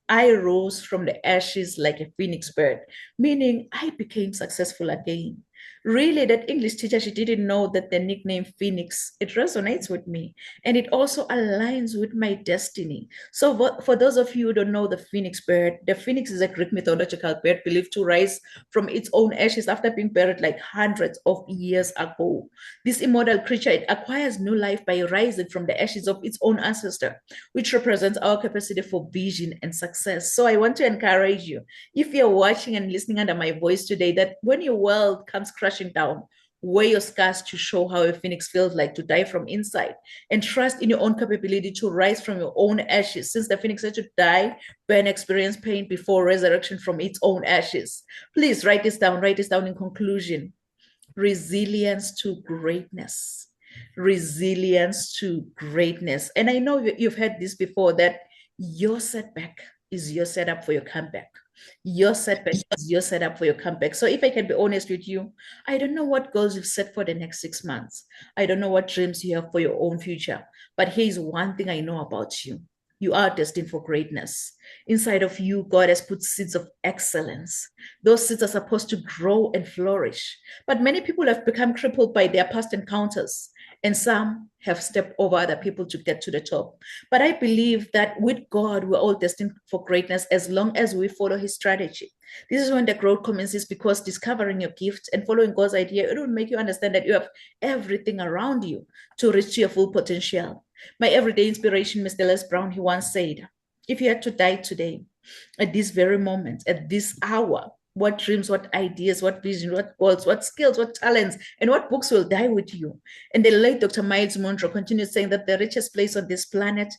I rose from the ashes like a phoenix bird, meaning I became successful again. Really, that English teacher, she didn't know that the nickname Phoenix, it resonates with me, and it also aligns with my destiny. So for those of you who don't know the phoenix bird, the phoenix is a Greek mythological bird believed to rise from its own ashes after being buried like hundreds of years ago. This immortal creature, it acquires new life by rising from the ashes of its own ancestor, which represents our capacity for vision and success. So I want to encourage you, if you're watching and listening under my voice today, that when your world comes crashing down, wear your scars to show how a phoenix feels like to die from inside, and trust in your own capability to rise from your own ashes, since the phoenix had to die, burn, experience pain before resurrection from its own ashes. Please write this down in conclusion. Resilience to greatness. Resilience to greatness. And I know you've heard this before, that your setback is your setup for your comeback. Your setback is your setup for your comeback. So if I can be honest with you, I don't know what goals you've set for the next 6 months. I don't know what dreams you have for your own future. But here's one thing I know about you. You are destined for greatness. Inside of you, God has put seeds of excellence. Those seeds are supposed to grow and flourish. But many people have become crippled by their past encounters, and some have stepped over other people to get to the top. But I believe that with God, we're all destined for greatness as long as we follow his strategy. This is when the growth commences, because discovering your gifts and following God's idea, it will make you understand that you have everything around you to reach your full potential. My everyday inspiration, Mr. Les Brown, he once said, if you had to die today, at this very moment, at this hour, what dreams, what ideas, what vision, what goals, what skills, what talents, and what books will die with you? And the late Dr. Miles Monroe continued saying that the richest place on this planet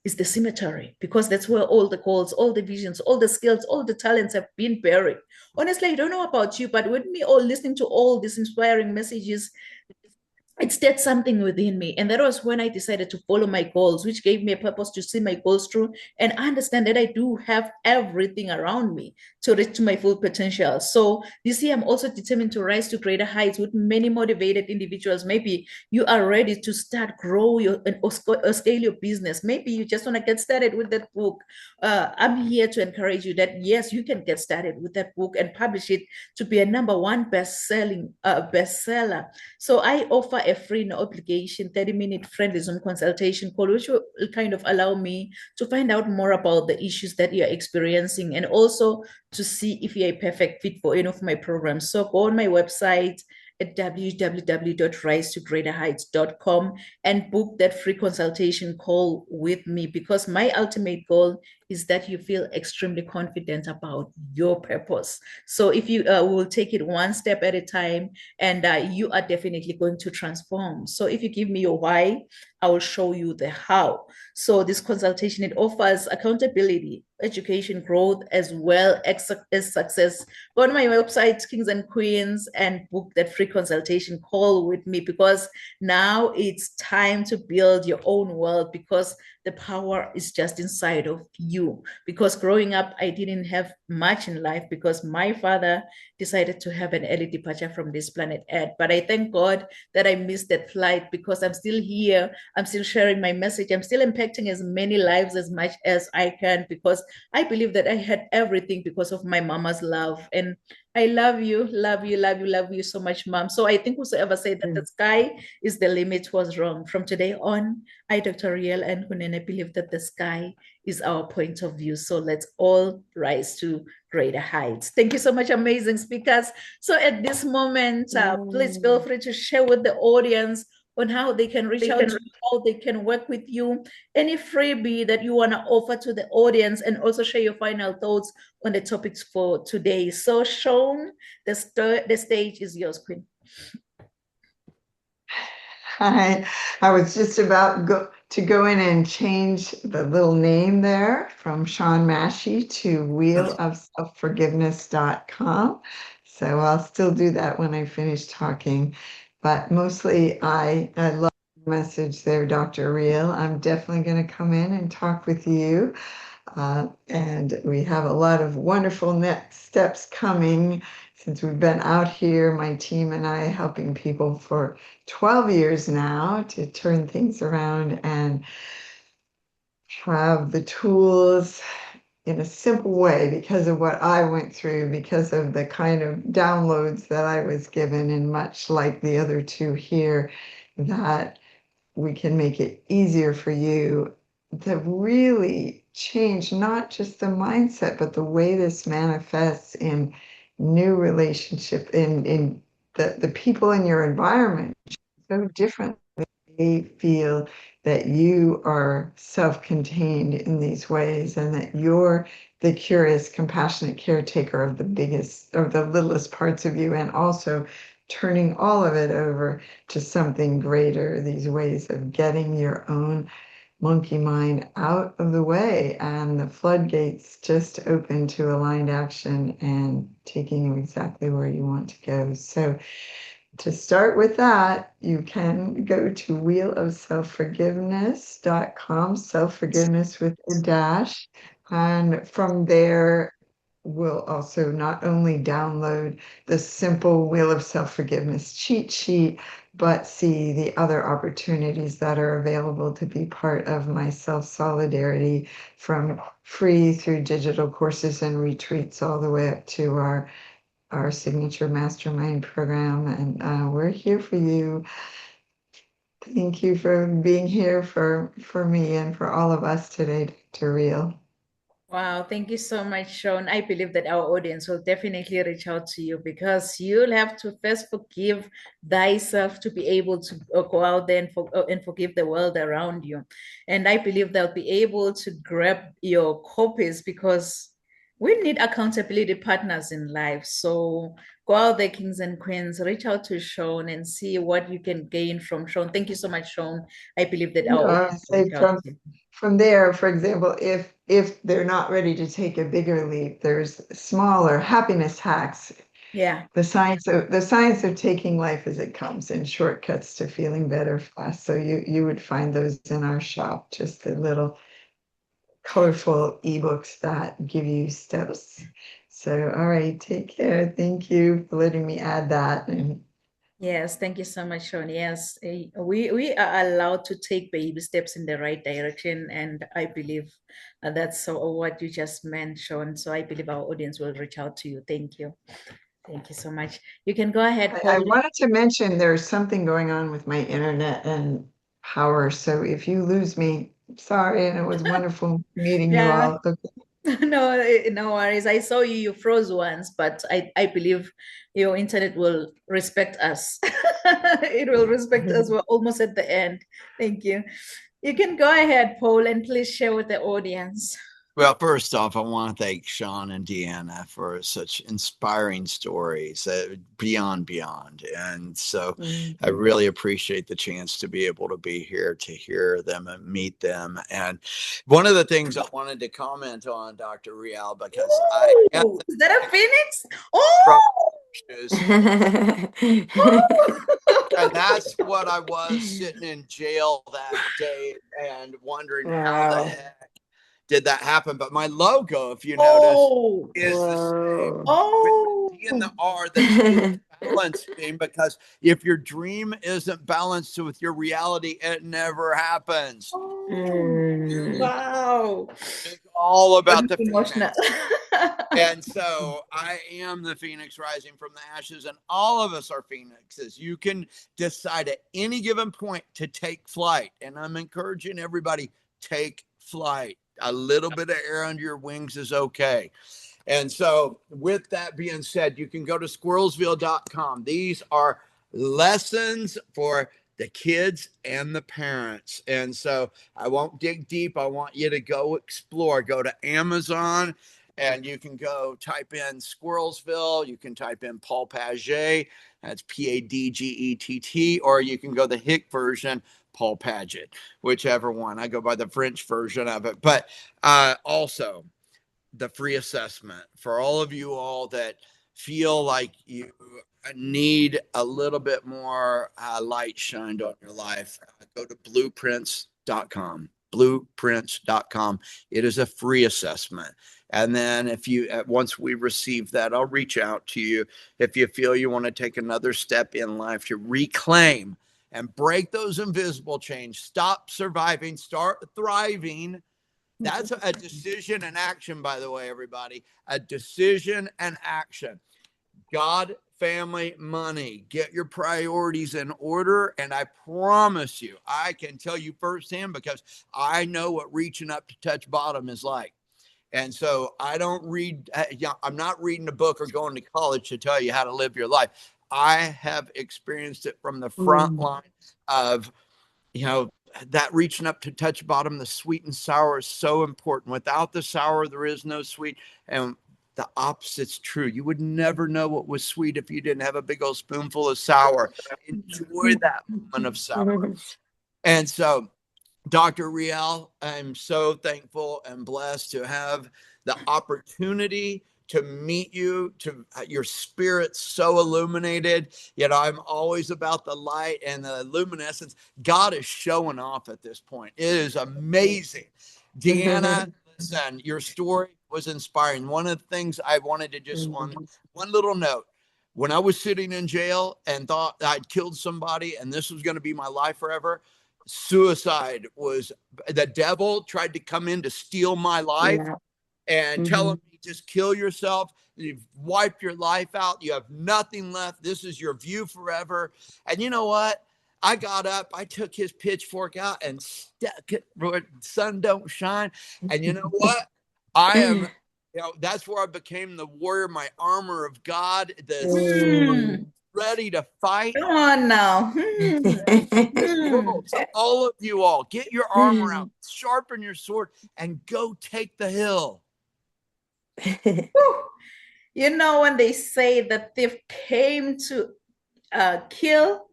is the cemetery, because that's where all the goals, all the visions, all the skills, all the talents have been buried. Honestly, I don't know about you, but with me all listening to all these inspiring messages, it stirred something within me. And that was when I decided to follow my goals, which gave me a purpose to see my goals through and understand that I do have everything around me to reach to my full potential. So this year, I'm also determined to rise to greater heights with many motivated individuals. Maybe you are ready to start grow your or scale your business. Maybe you just want to get started with that book. I'm here to encourage you that yes, you can get started with that book and publish it to be a #1 bestseller. So I offer a free, no obligation 30-minute friendly Zoom consultation call, which will kind of allow me to find out more about the issues that you're experiencing and also to see if you're a perfect fit for any of my programs. So go on my website at www.risetogreaterheights.com and book that free consultation call with me, because my ultimate goal is that you feel extremely confident about your purpose. So if you will take it one step at a time, and you are definitely going to transform. So if you give me your why, I will show you the how. So this consultation, it offers accountability, education, growth, as well as success. Go on my website, Kings and Queens, and book that free consultation call with me, because now it's time to build your own world, because the power is just inside of you. Because growing up, I didn't have much in life because my father decided to have an early departure from this planet Earth. But I thank God that I missed that flight, because I'm still here. I'm still sharing my message. I'm still impacting as many lives as much as I can, because I believe that I had everything because of my mama's love. And I love you, love you, love you, love you so much, Mom. So I think whosoever said that the sky is the limit was wrong. From today on, I, Dr. Riel and Kunene, believe that the sky is our point of view. So let's all rise to greater heights. Thank you so much, amazing speakers. So at this moment, please feel free to share with the audience on how they can reach out to you, how they can work with you, any freebie that you want to offer to the audience, and also share your final thoughts on the topics for today. So Sean, the stage is yours, Queen. Hi, I was just about to go in and change the little name there from Sean Massey to wheelofselfforgiveness.com. So I'll still do that when I finish talking. But mostly I love the message there, Dr. Riel. I'm definitely going to come in and talk with you. And we have a lot of wonderful next steps coming since we've been out here, my team and I, helping people for 12 years now to turn things around and have the tools in a simple way, because of what I went through, because of the kind of downloads that I was given, and much like the other two here, that we can make it easier for you to really change not just the mindset, but the way this manifests in new relationship, in the people in your environment so different. They feel that you are self-contained in these ways, and that you're the curious, compassionate caretaker of the biggest or the littlest parts of you, and also turning all of it over to something greater, these ways of getting your own monkey mind out of the way, and the floodgates just open to aligned action and taking you exactly where you want to go. So to start with that, you can go to wheelofselfforgiveness.com, self-forgiveness with a dash. And from there, we'll also not only download the simple Wheel of Self-Forgiveness cheat sheet, but see the other opportunities that are available to be part of my self-solidarity, from free through digital courses and retreats all the way up to our signature mastermind program. And we're here for you. Thank you for being here for me and for all of us today, Dr. Riel. Wow, thank you so much, Sean. I believe that our audience will definitely reach out to you, because you'll have to first forgive thyself to be able to go out there and forgive the world around you. And I believe they'll be able to grab your copies, because we need accountability partners in life. So go out there, Kings and Queens, reach out to Sean and see what you can gain from Sean. Thank you so much, Sean. I believe that our audience will reach out to you. From there, for example, if they're not ready to take a bigger leap, there's smaller happiness hacks Yeah. The science of taking life as it comes and shortcuts to feeling better fast. So you would find those in our shop, just the little colorful ebooks that give you steps. So, all right, take care. Thank you for letting me add that. And Yes, thank you so much, Sean. Yes, we are allowed to take baby steps in the right direction, and I believe that's what you just meant, Sean. So I believe our audience will reach out to you. Thank you. Thank you so much. You can go ahead, I Paul. wanted to mention there's something going on with my internet and power. So if you lose me, sorry. And it was wonderful meeting you Yeah, all. Okay. no, no worries. I saw you froze once, but I believe your internet will respect us. It will respect us. We're almost at the end. Thank you. You can go ahead, Paul, and please share with the audience. Well, first off, I want to thank Sean and Deanna for such inspiring stories, beyond. And so I really appreciate the chance to be able to be here to hear them and meet them. And one of the things I wanted to comment on, Dr. Rial, because I am Ooh, is that a phoenix? from Oh, ashes, and that's what I was sitting in jail that day and wondering how the Wow. heck did that happen. But my logo, if you notice, oh, is the same Whoa. with the D and the oh. R. The D is balancing, because if your dream isn't balanced with your reality, it never happens. Oh, Mm. wow. It's all about the Emotional. phoenix. And so I am the phoenix rising from the ashes, and all of us are phoenixes. You can decide at any given point to take flight. And I'm encouraging everybody, take flight. A little bit of air under your wings is okay. And so with that being said, you can go to squirrelsville.com. These are lessons for the kids and the parents. And so I won't dig deep. I want you to go explore. Go to Amazon, and you can go type in Squirrelsville. You can type in Paul Paget. That's Padgett. Or you can go the Hick version, Paul Paget, whichever one. I go by the French version of it. But also, the free assessment for all of you all that feel like you need a little bit more light shined on your life. Go to blueprints.com. Blueprints.com. It is a free assessment. And then if you, once we receive that, I'll reach out to you if you feel you want to take another step in life to reclaim and break those invisible chains. Stop surviving, start thriving. That's a decision and action, by the way, everybody. A decision and action. God, family, money. Get your priorities in order. And I promise you, I can tell you firsthand, because I know what reaching up to touch bottom is like. And so I don't read, I'm not reading a book or going to college to tell you how to live your life. I have experienced it from the front line of, that reaching up to touch bottom. The sweet and sour is so important. Without the sour, there is no sweet. And the opposite's true. You would never know what was sweet if you didn't have a big old spoonful of sour. Enjoy that moment of sour. And so, Dr. Rial, I'm so thankful and blessed to have the opportunity to meet you, to your spirit so illuminated. I'm always about the light and the luminescence. God is showing off at this point. It is amazing. Deanna, listen, your story was inspiring. One of the things I wanted to just one little note. When I was sitting in jail and thought I'd killed somebody and this was going to be my life forever, suicide was, the devil tried to come in to steal my life and tell him, just kill yourself. You've wiped your life out. You have nothing left. This is your view forever. And you know what? I got up, I took his pitchfork out and stuck it where the sun don't shine. And you know what? I am, that's where I became the warrior, my armor of God, ready to fight. Come on now. So all of you all, get your armor out, sharpen your sword, and go take the hill. When they say the thief came to kill,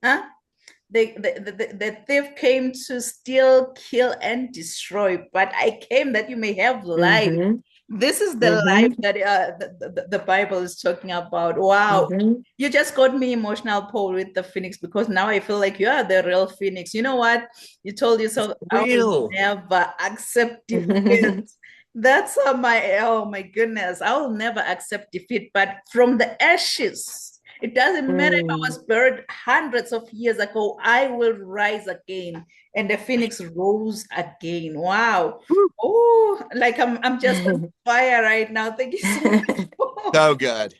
the thief came to steal, kill, and destroy, but I came that you may have life. This is the Mhm. life that the Bible is talking about. Wow. Mhm. You just got me emotional, Paul, with the phoenix, because now I feel like you are the real phoenix. You know what? You told yourself, I will Real. never accept defeat. That's oh my goodness. I will never accept defeat. But from the ashes, it doesn't matter if I was buried hundreds of years ago, I will rise again. And the phoenix rose again. Wow. Oh, like I'm just on fire right now. Thank you so much. So good.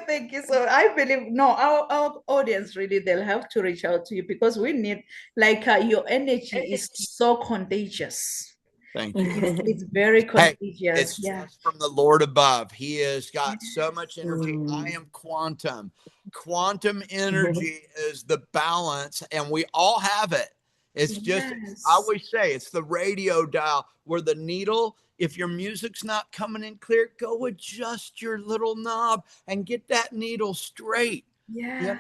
Thank you. So I believe no, our audience really they'll have to reach out to you because we need like your energy is so contagious. Thank you. It's very Hey, contagious. it's Yeah. just from the Lord above. He has got so much energy. I Mm. am quantum. Quantum energy is the balance, and we all have it. It's just, I Yes. always say, it's the radio dial where the needle, if your music's not coming in clear, go adjust your little knob and get that needle straight. Yeah. You know,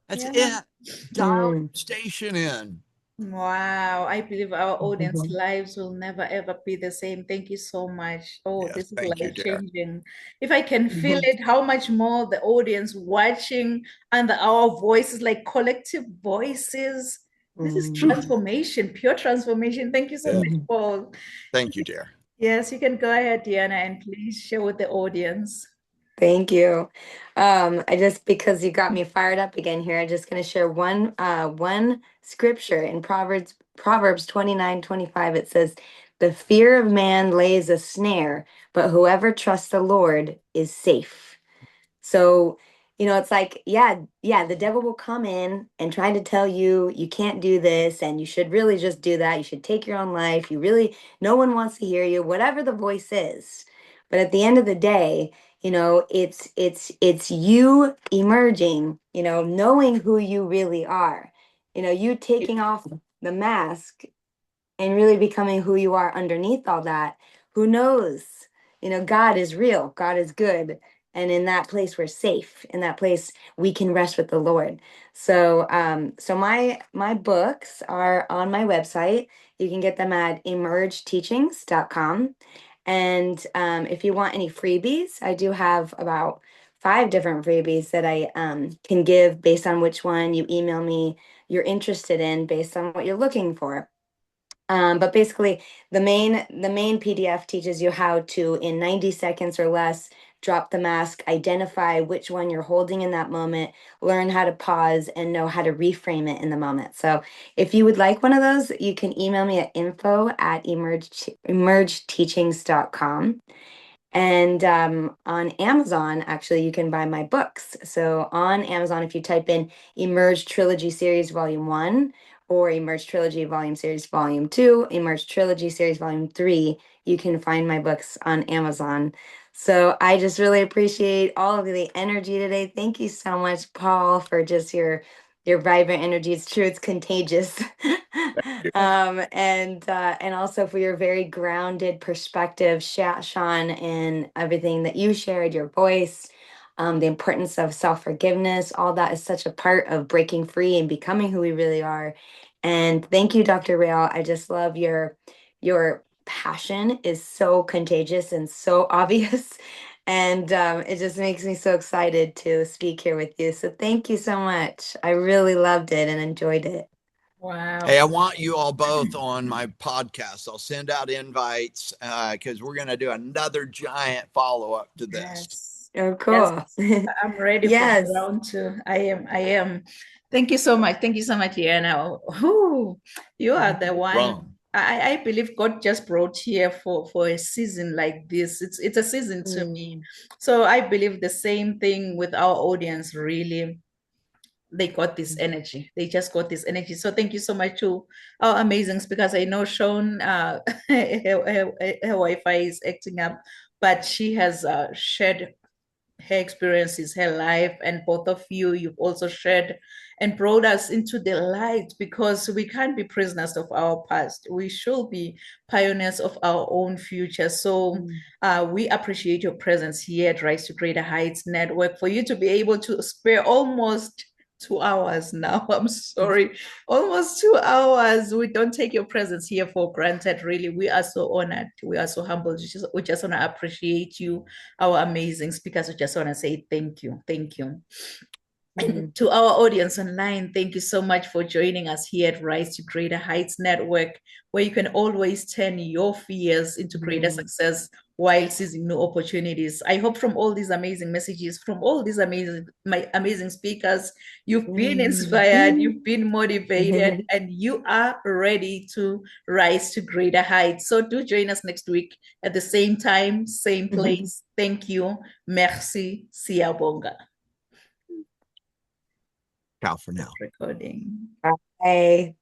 that's Yeah. it. Dial Mm. your station in. Wow, I believe our audience lives will never ever be the same. Thank you so much. Oh, Yes, this is thank you, life dear. changing. If I can feel Mhm. it, how much more the audience watching and our voices, like collective voices. This is Mm. transformation, pure transformation. Thank you so much, Mhm. Paul. Thank you, dear. Yes, you can go ahead, Diana, and please share with the audience. Thank you. I just because you got me fired up again here, I'm just gonna share one scripture in Proverbs 29:25. It says, "The fear of man lays a snare, but whoever trusts the Lord is safe." So, it's like, yeah, the devil will come in and try to tell you you can't do this and you should really just do that. You should take your own life. No one wants to hear you, whatever the voice is. But at the end of the day, it's you emerging, knowing who you really are. You taking off the mask and really becoming who you are underneath all that. Who knows? God is real, God is good. And in that place, we're safe. In that place, we can rest with the Lord. So my books are on my website. You can get them at emergeteachings.com. And if you want any freebies, I do have about 5 different freebies that I can give based on which one you email me you're interested in based on what you're looking for. But basically, the main PDF teaches you how to, in 90 seconds or less, drop the mask, identify which one you're holding in that moment, learn how to pause, and know how to reframe it in the moment. So if you would like one of those, you can email me at info@emergeteachings.com. And on Amazon, actually, you can buy my books. So on Amazon, if you type in Emerge Trilogy Series Volume 1 or Emerge Trilogy Volume Series Volume 2, Emerge Trilogy Series Volume 3, you can find my books on Amazon. So I just really appreciate all of the energy today. Thank you so much, Paul, for just your vibrant energy. It's true, it's contagious. And also for your very grounded perspective, Sean, and everything that you shared, your voice, the importance of self-forgiveness, all that is such a part of breaking free and becoming who we really are. And thank you, Dr. Rael. I just love your passion is so contagious and so obvious. And it just makes me so excited to speak here with you. So thank you so much. I really loved it and enjoyed it. Wow. Hey, I want you all both on my podcast. I'll send out invites because we're going to do another giant follow up to this. Yes. Oh, cool. Yes. I'm ready Yes. for round 2. I am. Thank you so much. Thank you so much, Yana. Whew, you are the one. Wrong. I believe God just brought here for a season like this. It's a season to me. So I believe the same thing with our audience, really. They got this energy. They just got this energy. So thank you so much to our amazing speakers. I know Sean, her Wi-Fi is acting up, but she has shared her experiences, her life, and both of you've also shared and brought us into the light because we can't be prisoners of our past. We should be pioneers of our own future. So we appreciate your presence here at Rise to Greater Heights Network for you to be able to spare almost 2 hours now. I'm sorry. Almost 2 hours. We don't take your presence here for granted, really. We are so honored. We are so humbled. We just want to appreciate you, our amazing speakers. We just want to say thank you. Thank you. And to our audience online, thank you so much for joining us here at Rise to Greater Heights Network, where you can always turn your fears into greater success while seizing new opportunities. I hope from all these amazing messages, from all these amazing speakers, you've been inspired, you've been motivated, and you are ready to rise to greater heights. So do join us next week at the same time, same place. Thank you. Merci. Siyabonga. Ciao for now. Recording. Bye.